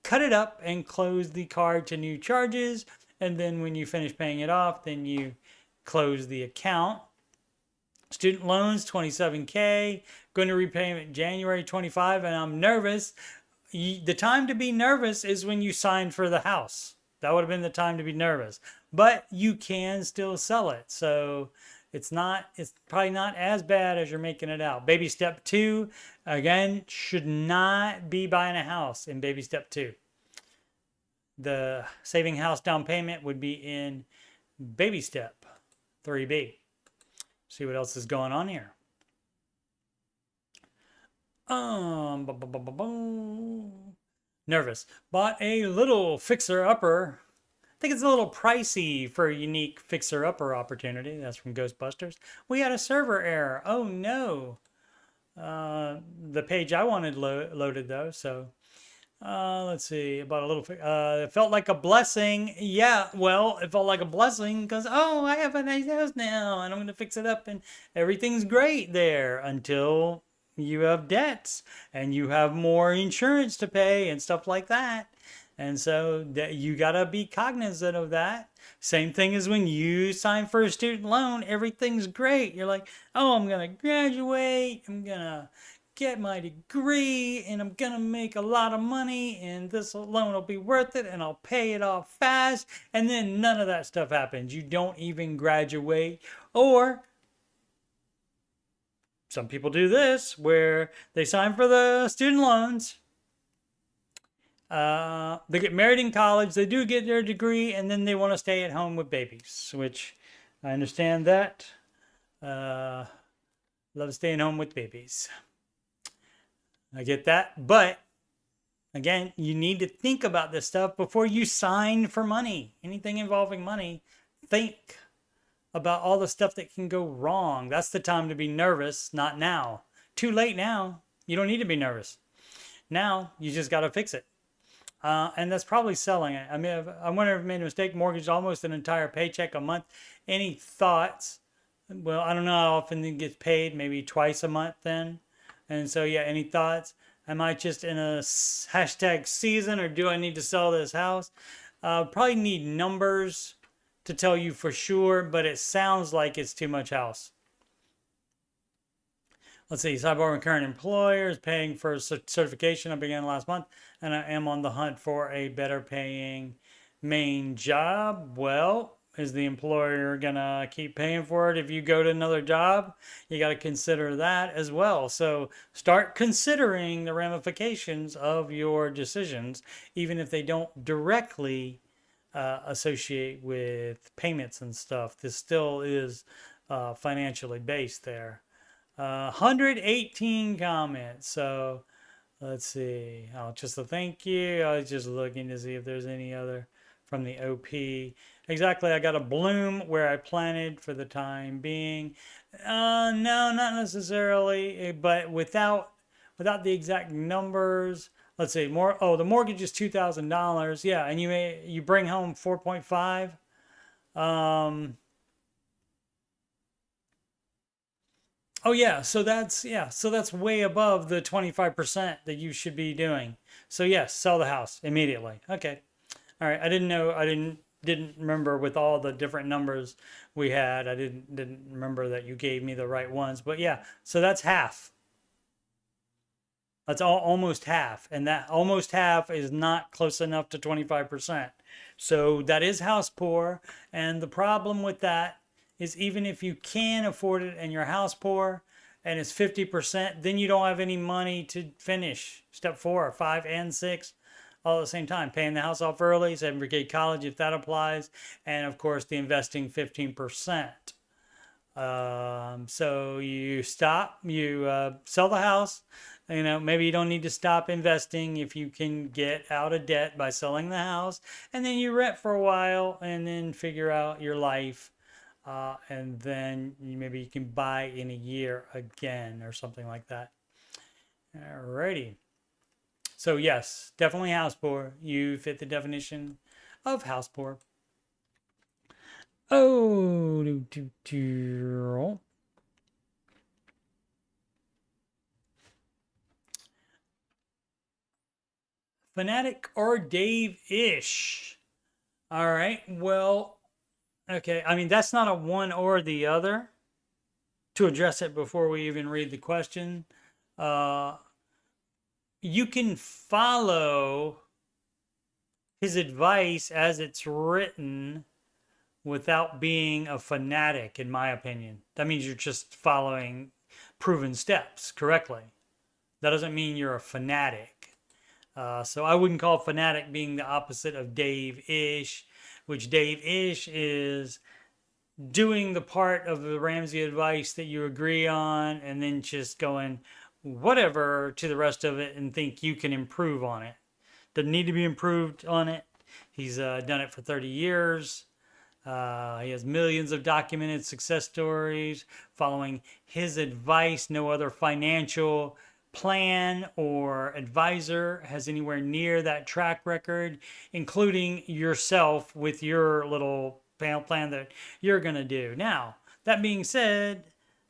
cut it up and close the card to new charges. And then when you finish paying it off, then you close the account. Student loans, 27K. Going to repayment January 25, and I'm nervous. The time to be nervous is when you signed for the house. That would have been the time to be nervous. But you can still sell it. So it's probably not as bad as you're making it out. Baby step 2, again, should not be buying a house in baby step 2. The saving house down payment would be in baby step 3B. See what else is going on here. Nervous. Bought a little fixer-upper. I think it's a little pricey for a unique fixer-upper opportunity. That's from Ghostbusters. We had a server error. Oh no. the page I wanted loaded though. So let's see about a little. It felt like a blessing. Yeah, well, it felt like a blessing because oh, I have a nice house now, and I'm gonna fix it up, and everything's great there until you have debts and you have more insurance to pay and stuff like that. And so that you gotta be cognizant of that. Same thing as when you sign for a student loan, everything's great. You're like, oh, I'm gonna graduate, I'm gonna get my degree, and I'm gonna make a lot of money, and this loan will be worth it, and I'll pay it off fast. And then none of that stuff happens. You don't even graduate. Or some people do this where they sign for the student loans. They get married in college, they do get their degree, and then they want to stay at home with babies, which I understand that. Love staying home with babies. I get that. But again, you need to think about this stuff before you sign for money. Anything involving money, think about all the stuff that can go wrong. That's the time to be nervous, not now. Too late now. You don't need to be nervous. Now, you just got to fix it. And that's probably selling it. I mean, I wonder if I made a mistake. Mortgage almost an entire paycheck a month. Any thoughts? Well, I don't know how often it gets paid. Maybe twice a month then. And so, yeah, any thoughts? Am I just in a hashtag season, or do I need to sell this house? Probably need numbers to tell you for sure, but it sounds like it's too much house. Let's see, sidebar, current employer is paying for certification I began last month, and I am on the hunt for a better paying main job. Well, is the employer gonna keep paying for it if you go to another job? You got to consider that as well. So start considering the ramifications of your decisions, even if they don't directly associate with payments and stuff. This still is financially based there. 118 comments. So let's see. Oh, just a thank you. I was just looking to see if there's any other from the OP. Exactly. I got a bloom where I planted for the time being. No, not necessarily, but without the exact numbers. Let's see. More. Oh, the mortgage is $2,000. Yeah, and you bring home 4.5. Oh yeah, so that's way above the 25% that you should be doing. So yes, sell the house immediately. Okay. All right. I didn't remember with all the different numbers we had. I didn't remember that you gave me the right ones. But yeah, so that's half. That's almost half, and that almost half is not close enough to 25%. So that is house poor, and the problem with that is even if you can afford it and you're house poor and it's 50%, then you don't have any money to finish step 4, 5, and 6 all at the same time. Paying the house off early, 7% college if that applies, and of course the investing 15%. So you stop, you sell the house. You know, maybe you don't need to stop investing if you can get out of debt by selling the house, and then you rent for a while and then figure out your life. And then maybe you can buy in a year again or something like that. Alrighty. So yes, definitely house poor. You fit the definition of house poor. Oh, Fanatic or Dave-ish? All right. Well, okay. I mean, that's not a one or the other. To address it before we even read the question, you can follow his advice as it's written without being a fanatic, in my opinion. That means you're just following proven steps correctly. That doesn't mean you're a fanatic. So I wouldn't call fanatic being the opposite of Dave-ish, which Dave-ish is doing the part of the Ramsey advice that you agree on and then just going whatever to the rest of it and think you can improve on it. Doesn't need to be improved on it. He's done it for 30 years. He has millions of documented success stories following his advice. No other financial plan or advisor has anywhere near that track record, including yourself with your little plan that you're going to do. Now, that being said,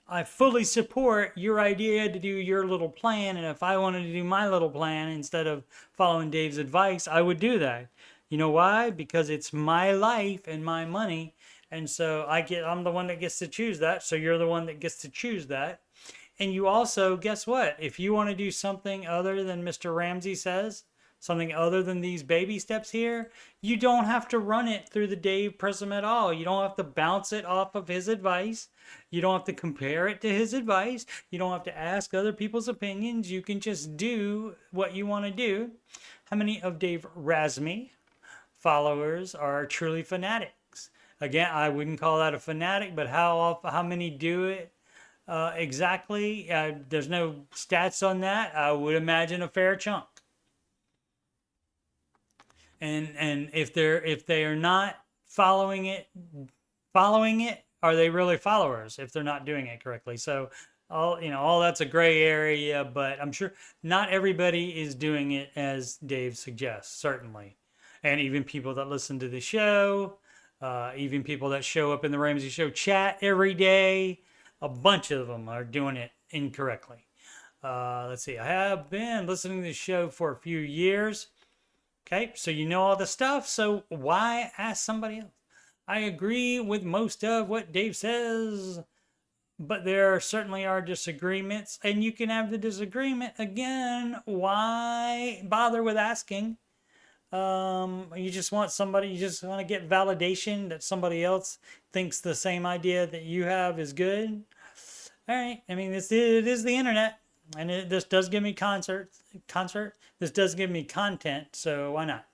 I fully support your idea to do your little plan. And if I wanted to do my little plan instead of following Dave's advice, I would do that. You know why? Because it's my life and my money. And so I'm the one that gets to choose that. So you're the one that gets to choose that. And you also, guess what? If you want to do something other than Mr. Ramsey says, something other than these baby steps here, you don't have to run it through the Dave prism at all. You don't have to bounce it off of his advice. You don't have to compare it to his advice. You don't have to ask other people's opinions. You can just do what you want to do. How many of Dave Ramsey followers are truly fanatics? Again, I wouldn't call that a fanatic, but how many do it exactly? There's no stats on that. I would imagine a fair chunk. And if they are not following it, are they really followers if they're not doing it correctly? So all that's a gray area, but I'm sure not everybody is doing it as Dave suggests, certainly. And even people that listen to the show, even people that show up in the Ramsey Show chat every day, a bunch of them are doing it incorrectly. Let's see. I have been listening to the show for a few years. Okay, so you know all the stuff, so why ask somebody else? I agree with most of what Dave says, but there certainly are disagreements, and you can have the disagreement. Again, why bother with asking? You just want to get validation that somebody else thinks the same idea that you have is good. All right, I mean, it is the internet, and this does give me this does give me content, so why not?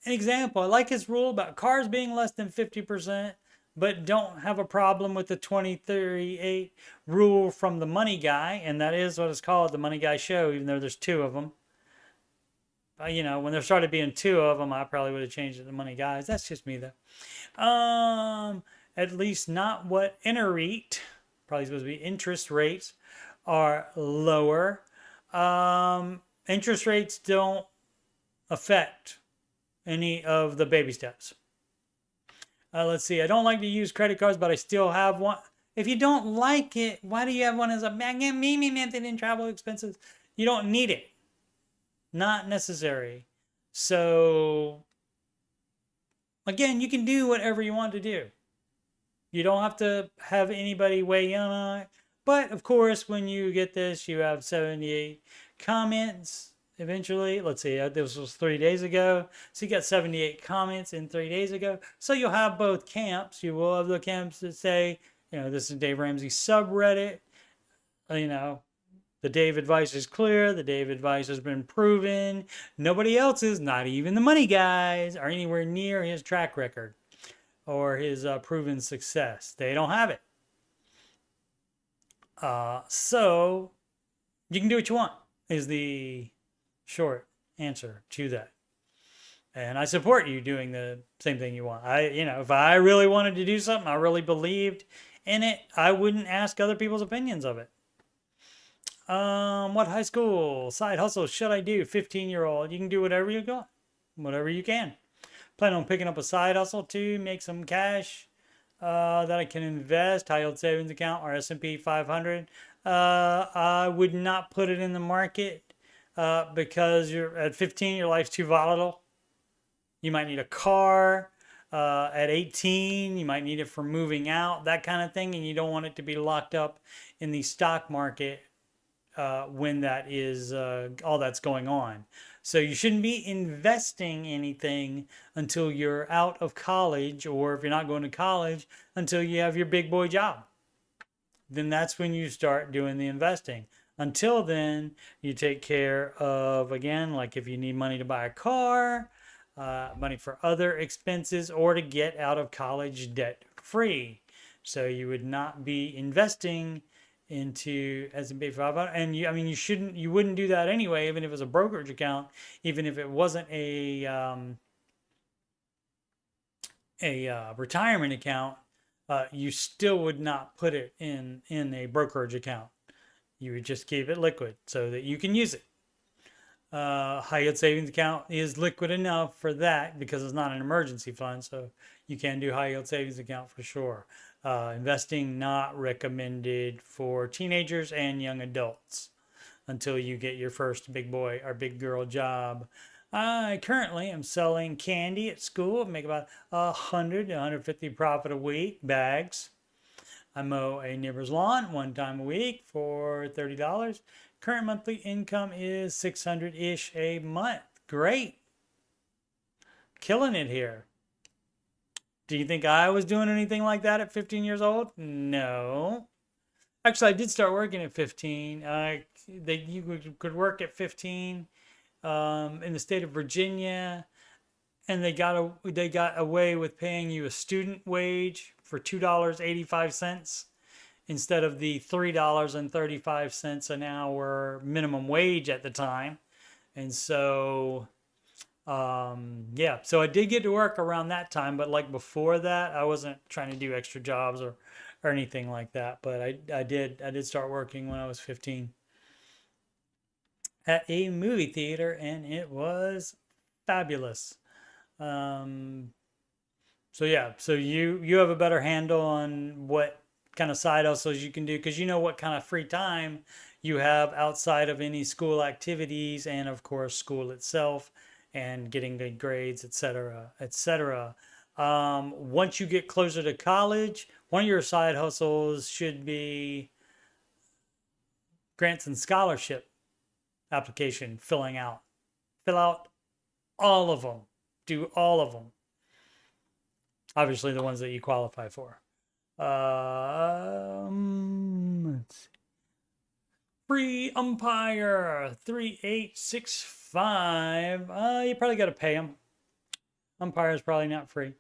An example, I like his rule about cars being less than 50%, but don't have a problem with the 2038 rule from the Money Guy, and that is what it's called, the Money Guy Show, even though there's two of them. When there started being two of them, I probably would have changed it to Money Guys. That's just me, though. At least not what InterRate, probably supposed to be interest rates, are lower. Interest rates don't affect any of the baby steps. Let's see. I don't like to use credit cards, but I still have one. If you don't like it, why do you have one as a method in travel expenses? You don't need it. Not necessary. So, again, you can do whatever you want to do. You don't have to have anybody weigh in on it. But, of course, when you get this, you have 78 comments eventually. Let's see, this was 3 days ago. So you got 78 comments in 3 days ago. So you'll have both camps. You will have the camps that say, this is Dave Ramsey subreddit. The Dave advice is clear. The Dave advice has been proven. Nobody else's, not even the Money Guys, are anywhere near his track record or his proven success. They don't have it. So you can do what you want is the short answer to that. And I support you doing the same thing you want. If I really wanted to do something, I really believed in it, I wouldn't ask other people's opinions of it. What high school side hustle should I do? 15-year-old. You can do whatever you got. Whatever you can. Plan on picking up a side hustle to make some cash that I can invest, high yield savings account or S&P 500. I would not put it in the market because you're at 15, your life's too volatile. You might need a car. At 18, you might need it for moving out, that kind of thing, and you don't want it to be locked up in the stock market when that is all that's going on. So you shouldn't be investing anything until you're out of college, or if you're not going to college, until you have your big boy job. Then that's when you start doing the investing. Until then, you take care of, again, like if you need money to buy a car, money for other expenses, or to get out of college debt free. So you would not be investing into S&P 500, and you wouldn't do that anyway, even if it was a brokerage account, even if it wasn't a retirement account, you still would not put it in a brokerage account. You would just keep it liquid so that you can use it. High yield savings account is liquid enough for that because it's not an emergency fund, so you can do high yield savings account for sure. Investing not recommended for teenagers and young adults until you get your first big boy or big girl job. I currently am selling candy at school. Make about 100 to 150 profit a week, bags. I mow a neighbor's lawn 1 time a week for $30. Current monthly income is 600-ish a month. Great. Killing it here. Do you think I was doing anything like that at 15 years old? No. Actually, I did start working at 15. You could work at 15 in the state of Virginia, and they got away with paying you a student wage for $2.85 instead of the $3.35 an hour minimum wage at the time. And so, yeah, so I did get to work around that time, but like before that, I wasn't trying to do extra jobs or anything like that. But I did start working when I was 15 at a movie theater, and it was fabulous. So yeah, so you have a better handle on what kind of side hustles you can do because you know what kind of free time you have outside of any school activities and of course school itself and getting good grades, etc., etc. Once you get closer to college, one of your side hustles should be grants and scholarship application filling out. Fill out all of them. Do all of them. Obviously, the ones that you qualify for. Let's see. Free umpire 3865. You probably got to pay them. Umpire is probably not free.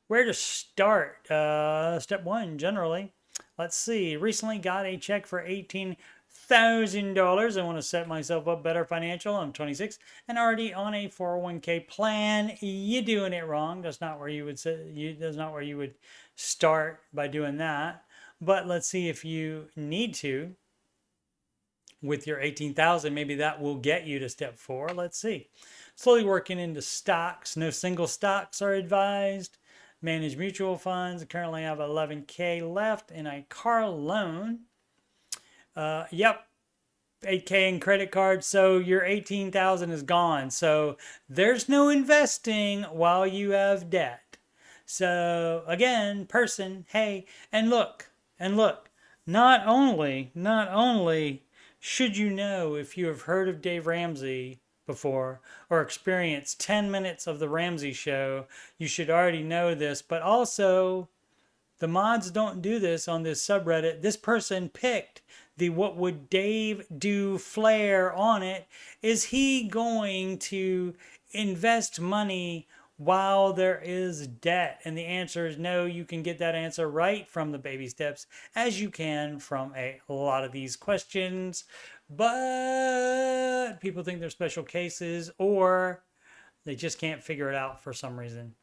Where to start? Step 1, generally. Let's see. Recently got a check for $18,000. I want to set myself up better financial. I'm 26 and already on a 401k plan. You're doing it wrong. That's not where you would that's not where you would start by doing that. But let's see if you need to with your 18,000. Maybe that will get you to step 4. Let's see. Slowly working into stocks. No single stocks are advised. Manage mutual funds. I currently have 11K left in a car loan. Yep, 8K in credit cards. So your 18,000 is gone. So there's no investing while you have debt. So again, person, hey, and look, not only should you know if you have heard of Dave Ramsey before or experienced 10 minutes of the Ramsey show, you should already know this, but also the mods don't do this on this subreddit. This person picked the what would Dave do flair on it. Is he going to invest money while there is debt? And the answer is no. You can get that answer right from the baby steps as you can from a lot of these questions. But people think they're special cases or they just can't figure it out for some reason.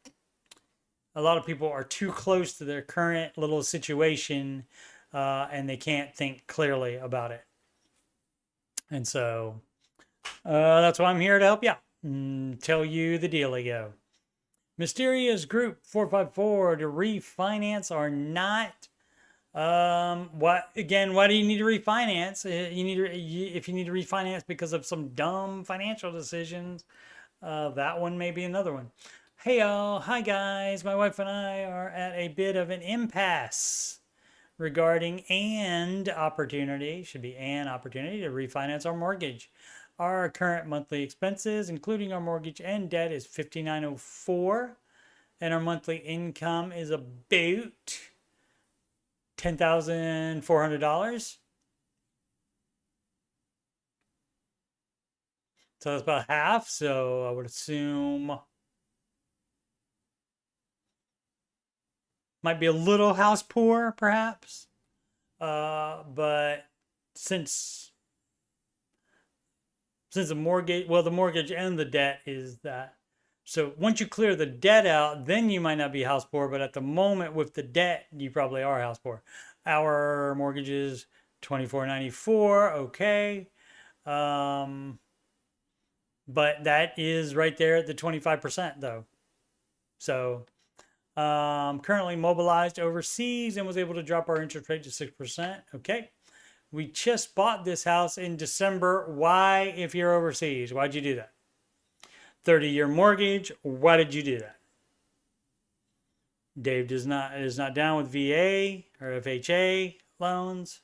A lot of people are too close to their current little situation and they can't think clearly about it. And so that's why I'm here to help you out and tell you the dealio. Mysterious Group 454 to refinance or not. Why do you need to refinance? If you need to refinance because of some dumb financial decisions, that one may be another one. Hey y'all, hi guys. My wife and I are at a bit of an impasse regarding an opportunity to refinance our mortgage. Our current monthly expenses, including our mortgage and debt, is $5,904, and our monthly income is about $10,400. So that's about half. So I would assume might be a little house poor, perhaps. But since the mortgage and the debt is that So once you clear the debt out, then you might not be house poor. But at the moment with the debt, you probably are house poor. Our mortgage is $24.94. Okay. But that is right there at the 25% though. So currently mobilized overseas and was able to drop our interest rate to 6%. Okay. We just bought this house in December. Why, if you're overseas? Why'd you do that? 30-year mortgage. Why did you do that? Dave is not down with VA or FHA loans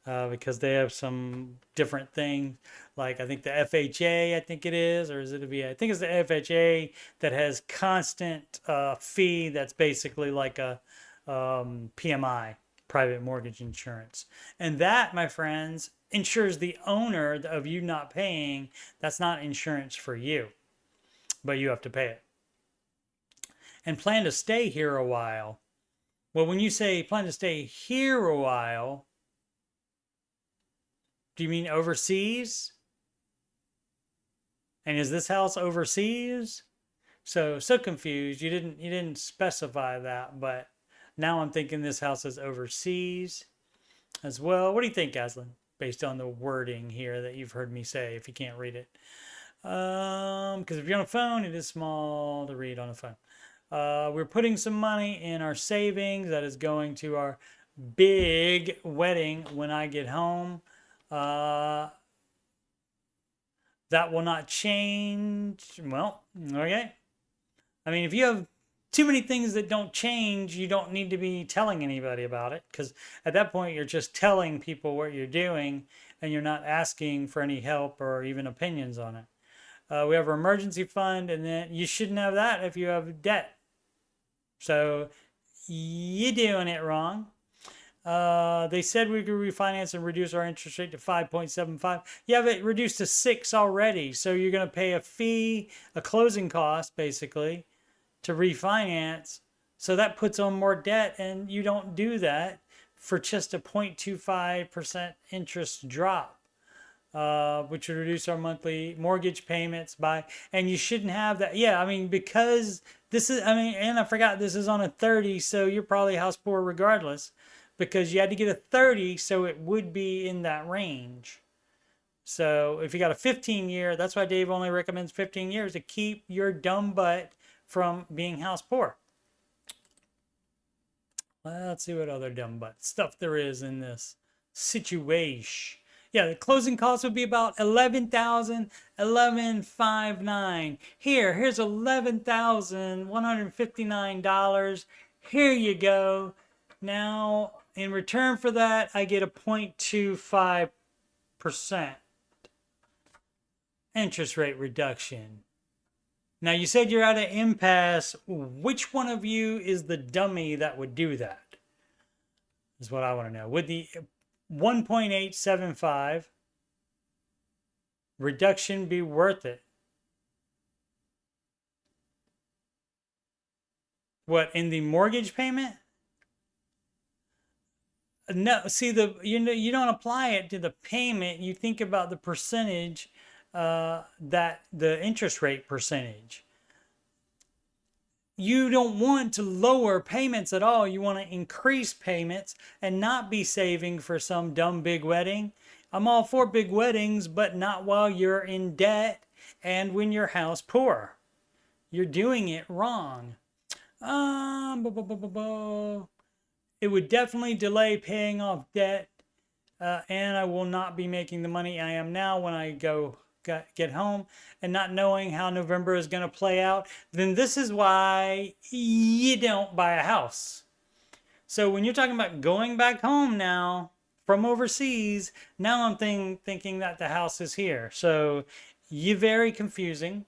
because they have some different things. Like I think the FHA, I think it is, or is it a VA? I think it's the FHA that has constant fee. That's basically like a PMI, private mortgage insurance, and that, my friends, insures the owner of you not paying. That's not insurance for you, but you have to pay it. And plan to stay here a while. Well, when you say plan to stay here a while, do you mean overseas? And is this house overseas? So confused. You didn't specify that, but now I'm thinking this house is overseas as well. What do you think, Aslan? Based on the wording here that you've heard me say, if you can't read it. Because if you're on a phone, it is small to read on a phone. We're putting some money in our savings that is going to our big wedding when I get home. That will not change. Well, okay. I mean, if you have too many things that don't change, you don't need to be telling anybody about it, because at that point you're just telling people what you're doing and you're not asking for any help or even opinions on it. We have our emergency fund, and then you shouldn't have that if you have debt. So you're doing it wrong. They said we could refinance and reduce our interest rate to 5.75. You have it reduced to 6 already. So you're going to pay a fee, a closing cost, basically, to refinance. So that puts on more debt, and you don't do that for just a 0.25% interest drop. Which would reduce our monthly mortgage payments by, and you shouldn't have that. Yeah, I mean, because this is, I mean, and I forgot this is on a 30, so you're probably house poor regardless, because you had to get a 30, so it would be in that range. So if you got a 15 year, that's why Dave only recommends 15 years to keep your dumb butt from being house poor. Let's see what other dumb butt stuff there is in this situation. Yeah, the closing cost would be about $11,509. Here's $11,159. Here you go. Now, in return for that, I get a 0.25% interest rate reduction. Now, you said you're at an impasse. Which one of you is the dummy that would do that? Is what I want to know. Would the 1.875 reduction be worth it? What, in the mortgage payment? No, see, you don't apply it to the payment. You think about the percentage, that the interest rate percentage. You don't want to lower payments at all. You want to increase payments and not be saving for some dumb big wedding. I'm all for big weddings, but not while you're in debt and when you're house poor. You're doing it wrong. It would definitely delay paying off debt, and I will not be making the money I am now when I get home, and not knowing how November is going to play out. Then this is why you don't buy a house. So when you're talking about going back home now from overseas, now I'm thinking that the house is here. So you're very confusing.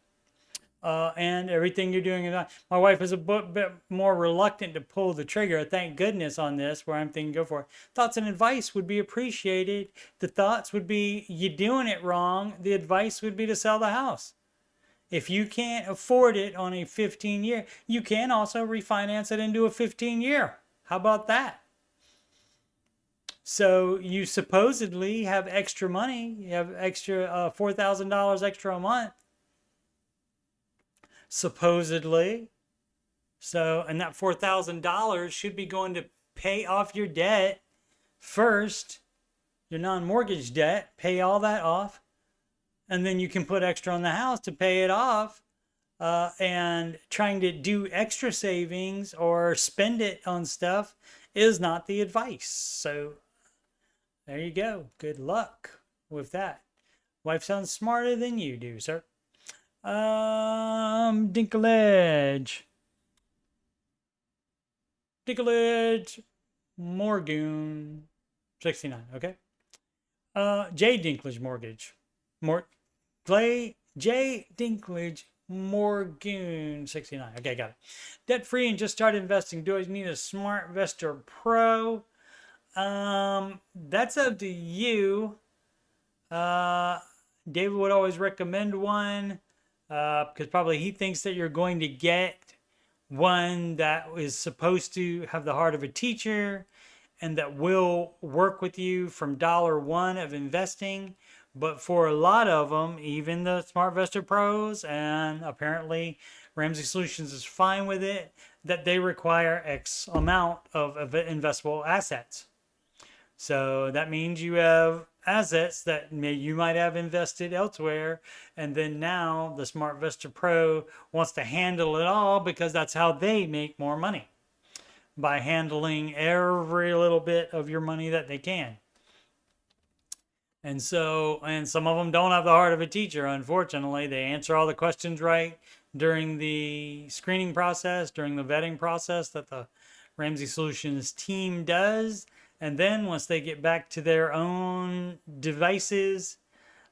And everything you're doing is, my wife is a bit more reluctant to pull the trigger, thank goodness, on this, where I'm thinking go for it. Thoughts and advice would be appreciated. The thoughts would be you're doing it wrong. The advice would be to sell the house. If you can't afford it on a 15-year, you can also refinance it into a 15-year. How about that? So you supposedly have extra money. You have extra $4,000 extra a month. supposedly. So, and that $4,000 should be going to pay off your debt first, your non-mortgage debt, pay all that off, and then you can put extra on the house to pay it off. And trying to do extra savings or spend it on stuff is not the advice. So there you go. Good luck with that. Wife sounds smarter than you do, sir. Dinklage. Morgan. 69, okay. J Dinklage Mortgage. J Dinklage Morgan 69. Okay, got it. Debt free and just started investing. Do I need a Smart Investor Pro? That's up to you. David would always recommend one because probably he thinks that you're going to get one that is supposed to have the heart of a teacher and that will work with you from $1 of investing. But for a lot of them, even the Smart Investor Pros, and apparently Ramsey Solutions is fine with it, that they require X amount of investable assets. So that means you have assets that you might have invested elsewhere, and then now the Smart Investor Pro wants to handle it all because that's how they make more money, by handling every little bit of your money that they can. And so, and some of them don't have the heart of a teacher, unfortunately. They answer all the questions right during the screening process, during the vetting process that the Ramsey Solutions team does. And then once they get back to their own devices,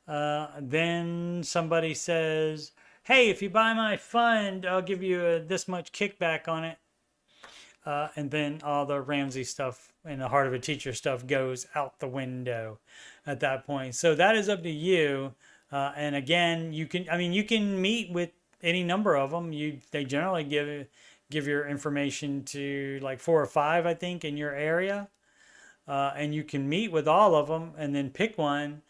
then somebody says, hey, if you buy my fund, I'll give you this much kickback on it. And then all the Ramsey stuff and the heart of a teacher stuff goes out the window at that point. So that is up to you. And again, you can meet with any number of them. They generally give your information to like 4 or 5, I think, in your area. And you can meet with all of them and then pick one.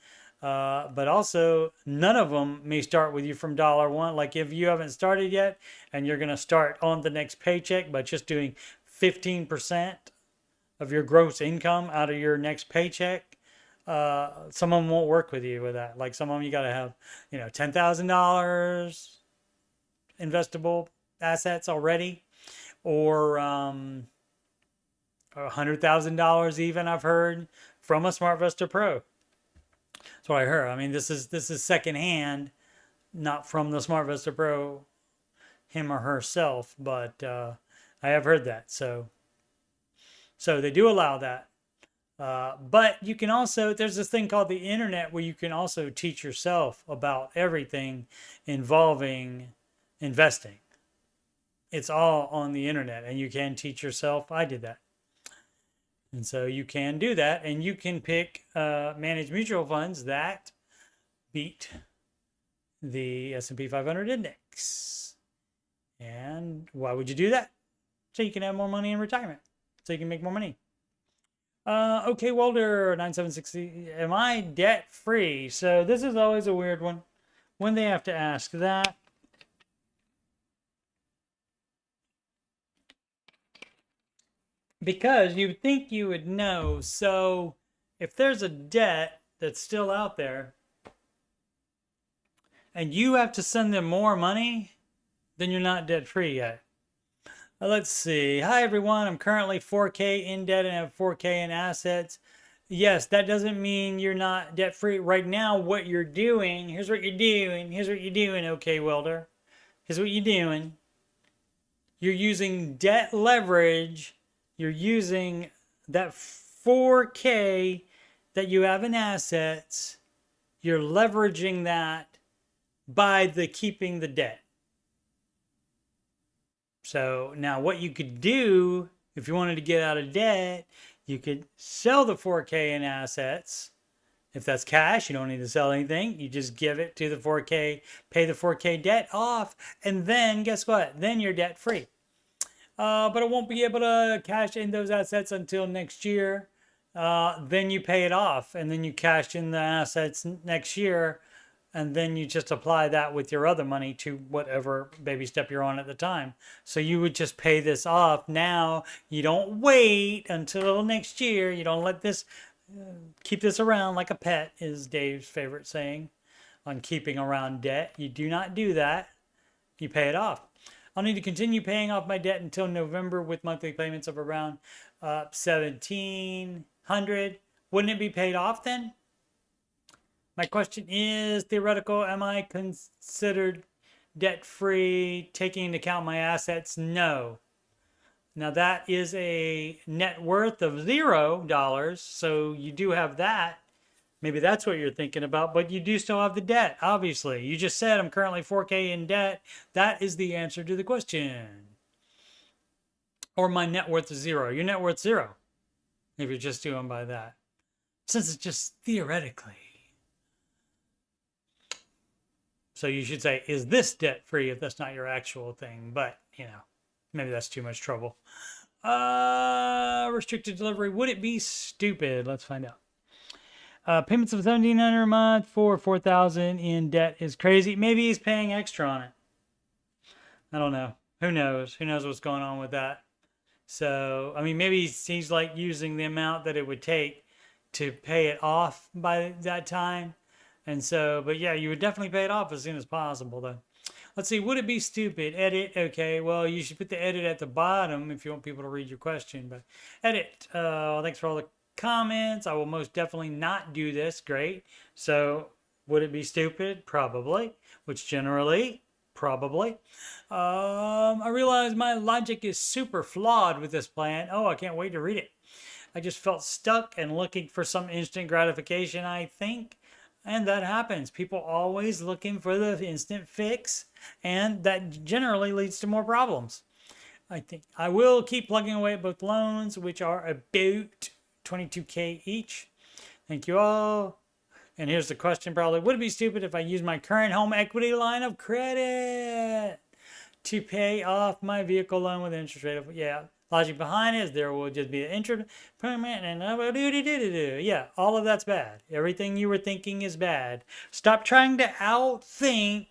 But also none of them may start with you from $1. Like if you haven't started yet and you're going to start on the next paycheck by just doing 15% of your gross income out of your next paycheck, some of them won't work with you with that. Like some of them you got to have, $10,000 investable assets already, or $100,000 even, I've heard, from a Smart Investor Pro. That's what I heard. I mean, this is secondhand, not from the Smart Investor Pro, him or herself, but I have heard that. So they do allow that. But you can also, there's this thing called the internet where you can also teach yourself about everything involving investing. It's all on the internet and you can teach yourself. I did that. And so you can do that, and you can pick managed mutual funds that beat the S&P 500 index. And why would you do that? So you can have more money in retirement. So you can make more money. Okay, Welder 9760. Am I debt free? So this is always a weird one when they have to ask that. Because you think you would know. So if there's a debt that's still out there and you have to send them more money, then you're not debt free yet. Let's see. Hi, everyone. I'm currently 4K in debt and have 4K in assets. Yes, that doesn't mean you're not debt free. Right now, what you're doing, here's what you're doing, okay, Welder. Here's what you're doing. You're using debt leverage. You're using that 4K that you have in assets. You're leveraging that by keeping the debt. So now what you could do, if you wanted to get out of debt, you could sell the 4K in assets. If that's cash, you don't need to sell anything. You just give it to the 4K, pay the 4K debt off, and then guess what? Then you're debt free. But I won't be able to cash in those assets until next year. Then you pay it off, and then you cash in the assets next year. and then you just apply that with your other money to whatever baby step you're on at the time. So you would just pay this off now. You don't wait until next year. You don't let this keep this around like a pet, is Dave's favorite saying on keeping around debt. You do not do that. You pay it off. I'll need to continue paying off my debt until November with monthly payments of around $1,700. Wouldn't it be paid off then? My question is theoretical. Am I considered debt-free, taking into account my assets? No. Now that is a net worth of $0, so you do have that. Maybe that's what you're thinking about, but you do still have the debt, obviously. You just said I'm currently $4K in debt. That is the answer to the question. Or my net worth is 0. Your net worth 0, if you're just doing by that. Since it's just theoretically. So you should say, is this debt-free if that's not your actual thing? But, you know, maybe that's too much trouble. Restricted delivery. Would it be stupid? Let's find out. Payments of $1,700 a month for $4,000 in debt is crazy. Maybe he's paying extra on it. I don't know. Who knows? Who knows what's going on with that? So, I mean, maybe he's like using the amount that it would take to pay it off by that time. And so, but yeah, you would definitely pay it off as soon as possible though. Let's see, would it be stupid? Edit, okay, well, you should put the edit at the bottom if you want people to read your question, but edit. Thanks for all the comments. I will most definitely not do this. Great. So would it be stupid? Probably, which generally, probably. I realize my logic is super flawed with this plan. Oh, I can't wait to read it. I just felt stuck and looking for some instant gratification, I think. And that happens. People always looking for the instant fix, and that generally leads to more problems. I think I will keep plugging away at both loans, which are about $22K each. Thank you all. And here's the question probably. Would it be stupid if I use my current home equity line of credit to pay off my vehicle loan with interest rate of, yeah. Logic behind it is there will just be an interest payment and yeah, all of that's bad. Everything you were thinking is bad. Stop trying to outthink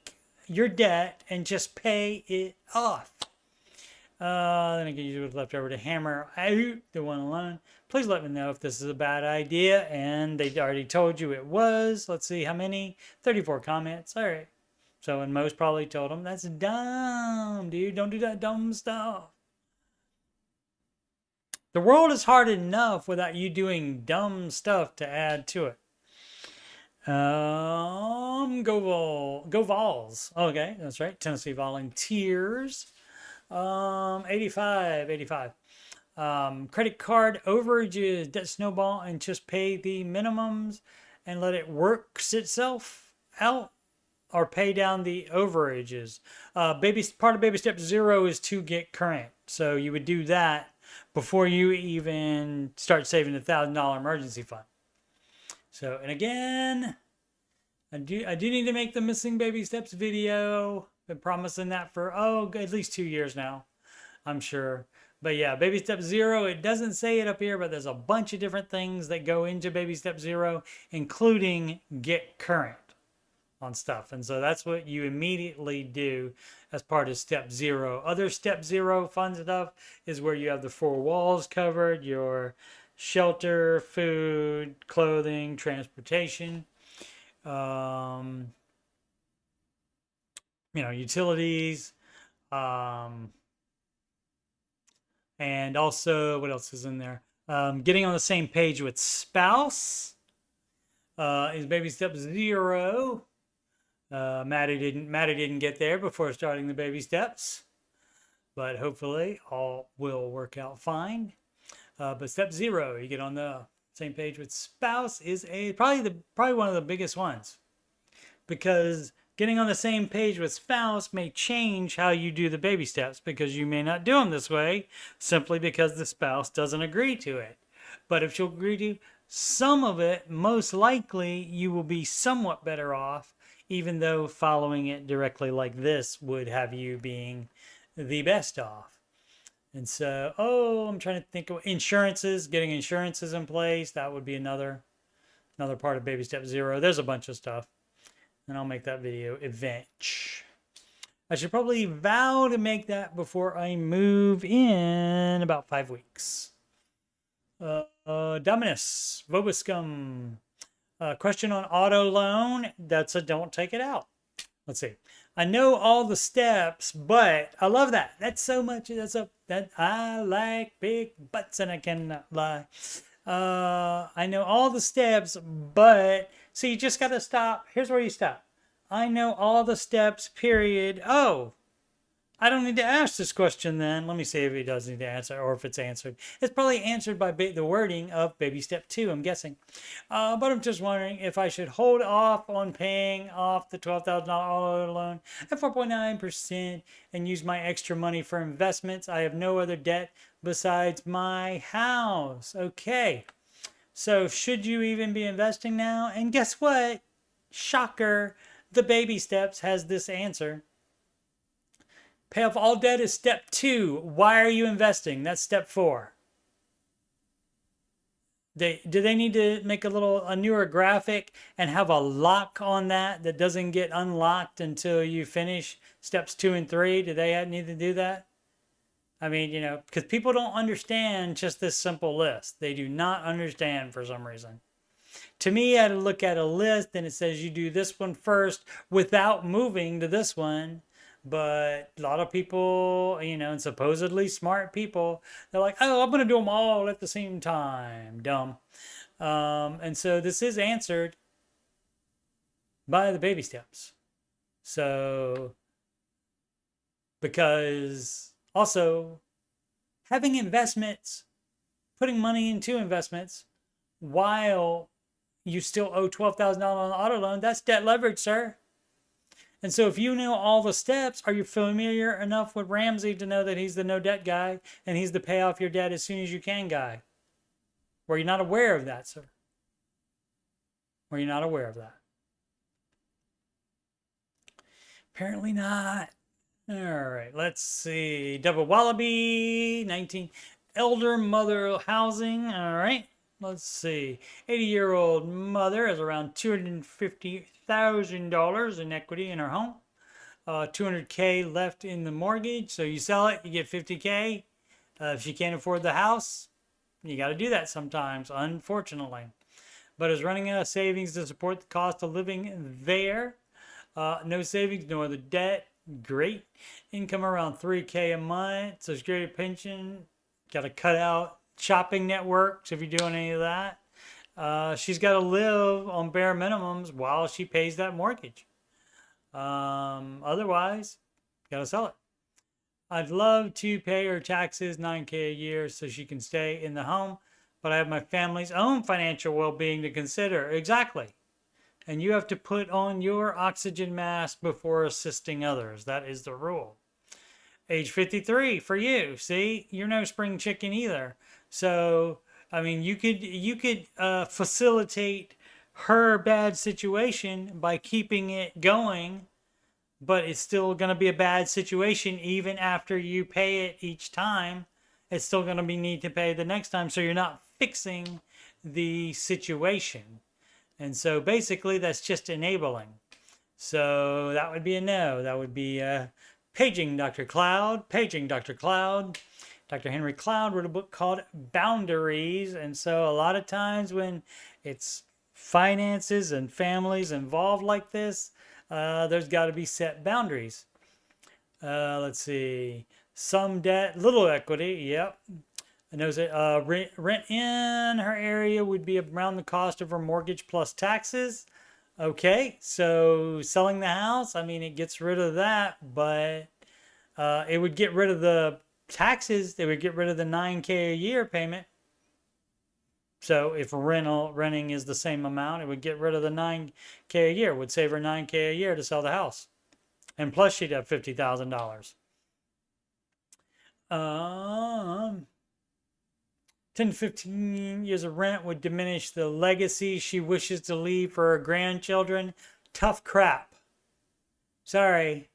your debt and just pay it off. Then I can use what's left over to hammer out the one alone. Please let me know if this is a bad idea. And they already told you it was. Let's see how many. 34 comments. All right. So, and most probably told them that's dumb, dude. Don't do that dumb stuff. The world is hard enough without you doing dumb stuff to add to it. Go Vols. Okay, that's right. Tennessee Volunteers. 85. Credit card overages, debt snowball, and just pay the minimums and let it work itself out, or pay down the overages. Part of baby step 0 is to get current. So you would do that before you even start saving the $1,000 emergency fund. So, and again, I do need to make the missing baby steps video. Been promising that for, at least 2 years now, I'm sure. But yeah, baby step 0, it doesn't say it up here, but there's a bunch of different things that go into baby step 0, including get current on stuff. And so that's what you immediately do as part of step 0. Other step 0 fun stuff is where you have the 4 walls covered, your shelter, food, clothing, transportation, utilities, and also what else is in there? Getting on the same page with spouse is baby step 0. Maddie didn't get there before starting the baby steps, but hopefully all will work out fine. But step 0, you get on the same page with spouse is probably one of the biggest ones, because getting on the same page with spouse may change how you do the baby steps, because you may not do them this way simply because the spouse doesn't agree to it. But if she'll agree to some of it, most likely you will be somewhat better off, even though following it directly like this would have you being the best off. And so, I'm trying to think of insurances, getting insurances in place. That would be another part of baby step 0. There's a bunch of stuff. and I'll make that video event. I should probably vow to make that before I move in about 5 weeks. Dominus, Vobiscum. Question on auto loan. That's a don't take it out. Let's see. I know all the steps, but I love that. That's so much. That I like big butts, and I cannot lie. I know all the steps, but so you just got to stop. Here's where you stop. I know all the steps, period. Oh, I don't need to ask this question then. Let me see if he does need to answer or if it's answered. It's probably answered by the wording of baby step 2, I'm guessing. But I'm just wondering if I should hold off on paying off the $12,000 auto loan at 4.9% and use my extra money for investments. I have no other debt besides my house. Okay. So should you even be investing now? And guess what? Shocker. The baby steps has this answer. Pay off all debt is step 2. Why are you investing? That's step 4. Do they need to make a newer graphic and have a lock on that doesn't get unlocked until you finish steps 2 and 3? Do they need to do that? I mean, you know, because people don't understand just this simple list. They do not understand for some reason. To me, I had to look at a list and it says you do this one first without moving to this one. But a lot of people, you know, and supposedly smart people, they're like, oh, I'm going to do them all at the same time. Dumb. And so this is answered by the baby steps. So, because also having investments, putting money into investments while you still owe $12,000 on the auto loan, that's debt leverage, sir. And so if you know all the steps, are you familiar enough with Ramsey to know that he's the no debt guy and he's the pay off your debt as soon as you can guy? Were you not aware of that, sir? Were you not aware of that? Apparently not. All right, let's see. Double Wallaby, 19. Elder mother housing, all right. Let's see. 80-year-old mother has around $250,000 in equity in her home. $200K left in the mortgage. So you sell it, you get $50K. If she can't afford the house, you got to do that sometimes, unfortunately. But is running out of savings to support the cost of living there. No savings, no other debt. Great. Income around $3K a month. Social Security pension. Got to cut out shopping networks if you're doing any of that. She's got to live on bare minimums while she pays that mortgage. Otherwise, got to sell it. I'd love to pay her taxes, $9K a year, so she can stay in the home, but I have my family's own financial well-being to consider. Exactly. And you have to put on your oxygen mask before assisting others. That is the rule. Age 53 for you. See, you're no spring chicken either. So, I mean, you could facilitate her bad situation by keeping it going, but it's still going to be a bad situation even after you pay it each time. It's still going to be need to pay the next time, so you're not fixing the situation. And so basically that's just enabling. So that would be a no. That would be paging Dr. Cloud, paging Dr. Cloud. Dr. Henry Cloud wrote a book called Boundaries. And so a lot of times when it's finances and families involved like this, there's got to be set boundaries. Let's see. Some debt, little equity. Yep. I know that rent in her area would be around the cost of her mortgage plus taxes. Okay, so selling the house, I mean, it gets rid of that, but it would get rid of the taxes. They would get rid of the $9K a year payment. So if renting is the same amount, it would get rid of the $9K a year. It would save her $9K a year to sell the house. And plus she'd have $50,000. 10 to 15 years of rent would diminish the legacy she wishes to leave for her grandchildren. Tough crap. Sorry,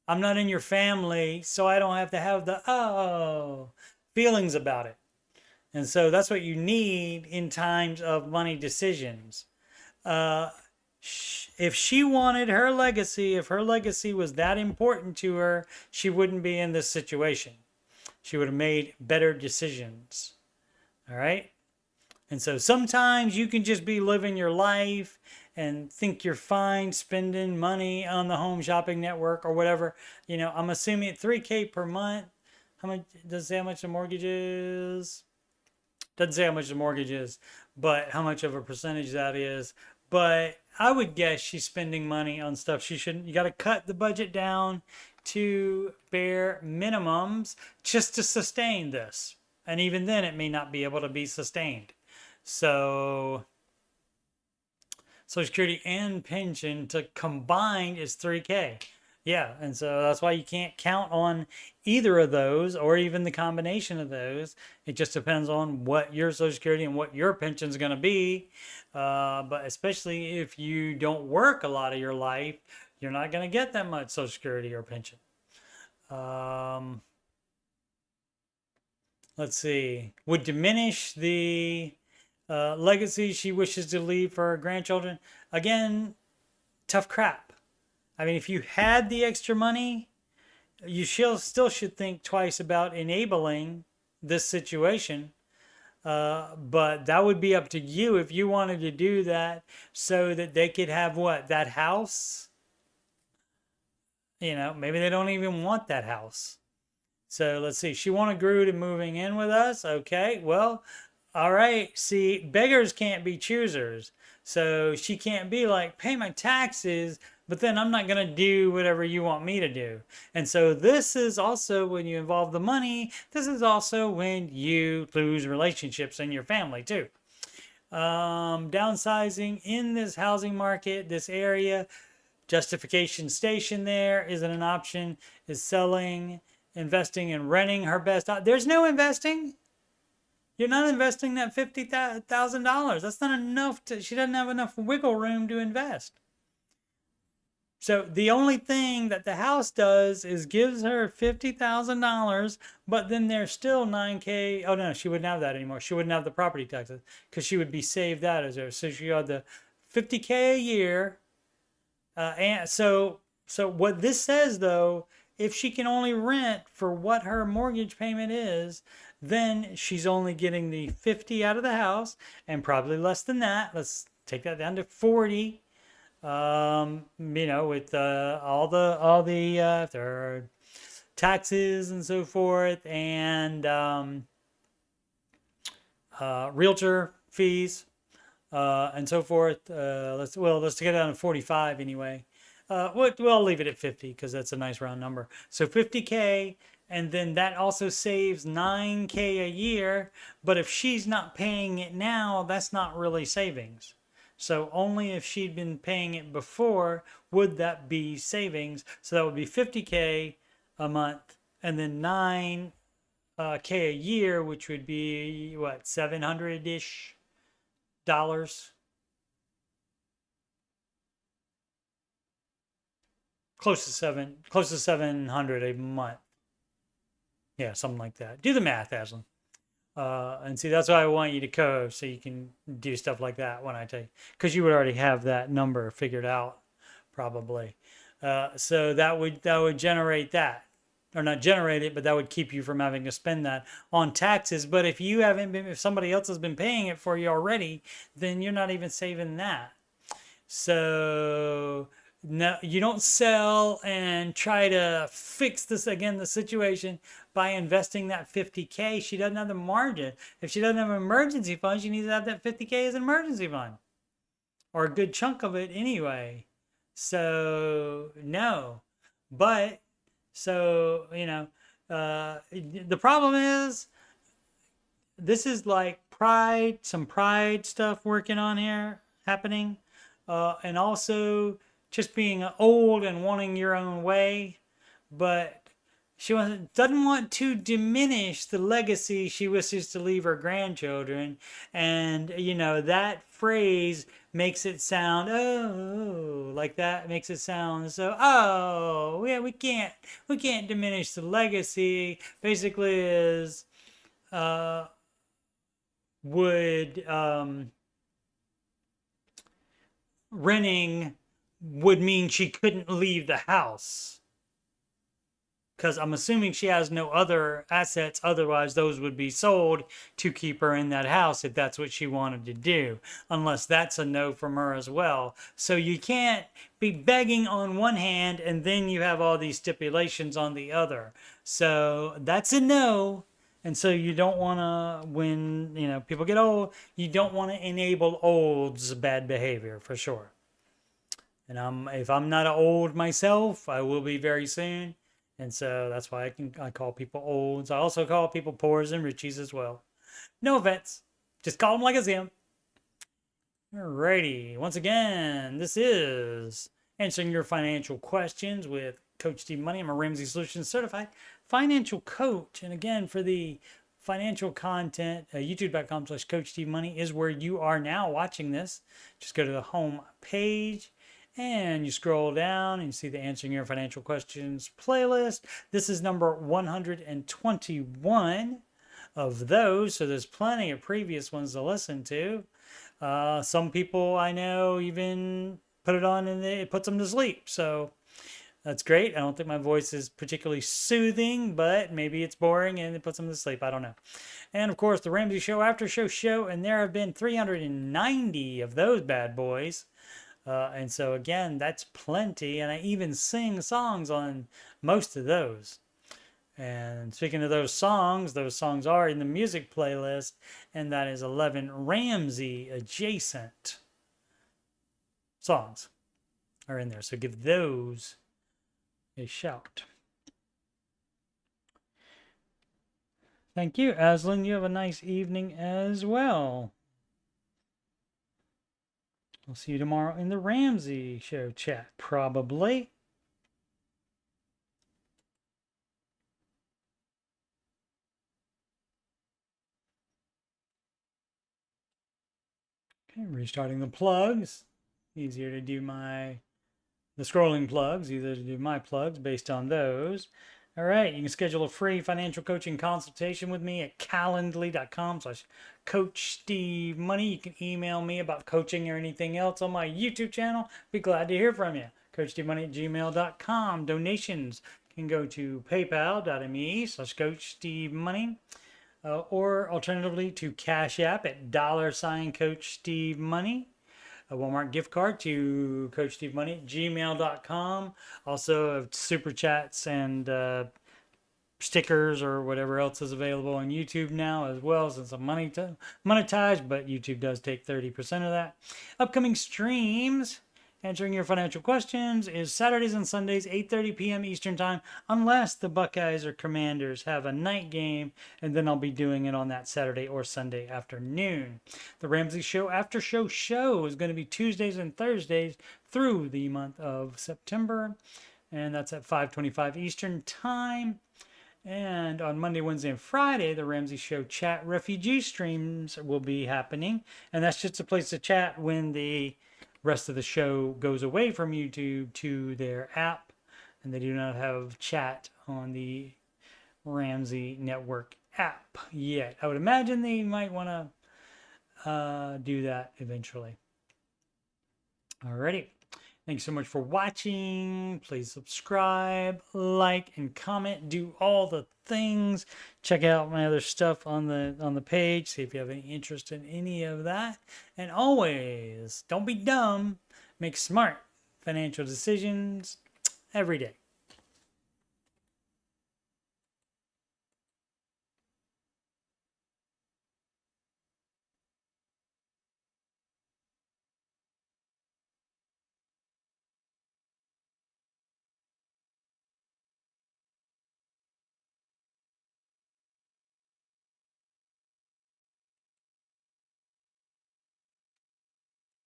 I'm not in your family, so I don't have to have the feelings about it. And so that's what you need in times of money decisions. If she wanted her legacy, if her legacy was that important to her, she wouldn't be in this situation. She would have made better decisions. All right. And so sometimes you can just be living your life and think you're fine spending money on the home shopping network or whatever. You know, I'm assuming at $3K per month. How much does it say how much the mortgage is? Doesn't say how much the mortgage is, but how much of a percentage that is. But I would guess she's spending money on stuff she shouldn't. You got to cut the budget down to bare minimums just to sustain this. And even then, it may not be able to be sustained. So, Social Security and pension to combined is 3K. Yeah, and so that's why you can't count on either of those or even the combination of those. It just depends on what your Social Security and what your pension is going to be. But especially if you don't work a lot of your life, you're not going to get that much Social Security or pension. Let's see. Would diminish the legacy she wishes to leave for her grandchildren. Again, tough crap. I mean, if you had the extra money, you still should think twice about enabling this situation. But that would be up to you if you wanted to do that so that they could have what? That house? You know, maybe they don't even want that house. So let's see. She want to grow to moving in with us. Okay. Well, all right. See, beggars can't be choosers. So she can't be like, pay my taxes, but then I'm not going to do whatever you want me to do. And so this is also when you involve the money. This is also when you lose relationships in your family too. Downsizing in this housing market, this area, justification station there isn't an option. Is selling, investing and renting her best. There's no investing. You're not investing that $50,000. That's not enough. She doesn't have enough wiggle room to invest. So the only thing that the house does is gives her $50,000, but then there's still 9K. Oh no, she wouldn't have that anymore. She wouldn't have the property taxes because she would be saved that as her. So she had the 50K a year. And so what this says though, if she can only rent for what her mortgage payment is, then she's only getting the 50 out of the house and probably less than that. Let's take that down to 40. You know, with all the taxes and so forth, and realtor fees and so forth. Let's get down to 45 anyway. We'll leave it at 50 because that's a nice round number. So 50K, and then that also saves 9K a year. But if she's not paying it now, that's not really savings. So only if she'd been paying it before would that be savings. So that would be 50K a month, and then 9K a year, which would be what, 700-ish dollars. Close to 700 a month. Yeah, something like that. Do the math, Aslan. And see, that's why I want you to code so you can do stuff like that when I tell you, because you would already have that number figured out, probably. So that would generate that, or not generate it, but that would keep you from having to spend that on taxes. But if you haven't been, if somebody else has been paying it for you already, then you're not even saving that. So no, you don't sell and try to fix this again, the situation, by investing that 50K. She doesn't have the margin. If she doesn't have an emergency fund, she needs to have that 50K as an emergency fund, or a good chunk of it anyway. So no, but so, you know, the problem is this is like some pride stuff working on here happening, and also just being old and wanting your own way. But she doesn't want to diminish the legacy she wishes to leave her grandchildren. And, you know, that phrase makes it sound, oh, like that makes it sound so, oh, yeah, we can't diminish the legacy. Basically is, would, renting would mean she couldn't leave the house. Because I'm assuming she has no other assets. Otherwise, those would be sold to keep her in that house if that's what she wanted to do. Unless that's a no from her as well. So you can't be begging on one hand and then you have all these stipulations on the other. So that's a no. And so you don't want to, when, you know, people get old, you don't want to enable old's bad behavior for sure. And if I'm not old myself, I will be very soon. And so that's why I call people olds. I also call people poors and richies as well. No offense. Just call them like I see them. Alrighty. Once again, this is answering your financial questions with Coach Steve Money. I'm a Ramsey Solutions certified financial coach. And again, for the financial content, youtube.com/Coach Steve Money is where you are now watching this. Just go to the home page. And you scroll down and you see the Answering Your Financial Questions playlist. This is number 121 of those. So there's plenty of previous ones to listen to. Some people I know even put it on and it puts them to sleep. So that's great. I don't think my voice is particularly soothing, but maybe it's boring and it puts them to sleep. I don't know. And of course, the Ramsey Show After Show. And there have been 390 of those bad boys. And so again, that's plenty. And I even sing songs on most of those. And speaking of those songs are in the music playlist. And that is 11 Ramsey adjacent songs are in there. So give those a shout. Thank you, Aslan. You have a nice evening as well. I'll see you tomorrow in the Ramsey Show chat, probably. Okay, restarting the plugs. Easier to do the scrolling plugs, either to do my plugs based on those. All right, you can schedule a free financial coaching consultation with me at calendly.com/CoachSteveMoney. You can email me about coaching or anything else on my YouTube channel. Be glad to hear from you. CoachSteveMoney@gmail.com. Donations can go to paypal.me/CoachSteveMoney. Or alternatively to Cash App at $CoachSteveMoney. A Walmart gift card to coachstevemoney@gmail.com. Also super chats and stickers or whatever else is available on YouTube now as well, since I'm monetized, but YouTube does take 30% of that. Upcoming streams, answering your financial questions, is Saturdays and Sundays, 8:30 p.m. Eastern Time, unless the Buckeyes or Commanders have a night game, and then I'll be doing it on that Saturday or Sunday afternoon. The Ramsey Show After Show is going to be Tuesdays and Thursdays through the month of September, and that's at 5:25 Eastern Time. And on Monday, Wednesday, and Friday, the Ramsey Show Chat Refugee streams will be happening, and that's just a place to chat when the rest of the show goes away from YouTube to their app, and they do not have chat on the Ramsey Network app yet. I would imagine they might want to do that eventually. Alrighty. Thanks so much for watching. Please subscribe, like, and comment. Do all the things. Check out my other stuff on the page. See if you have any interest in any of that. And always, don't be dumb. Make smart financial decisions every day.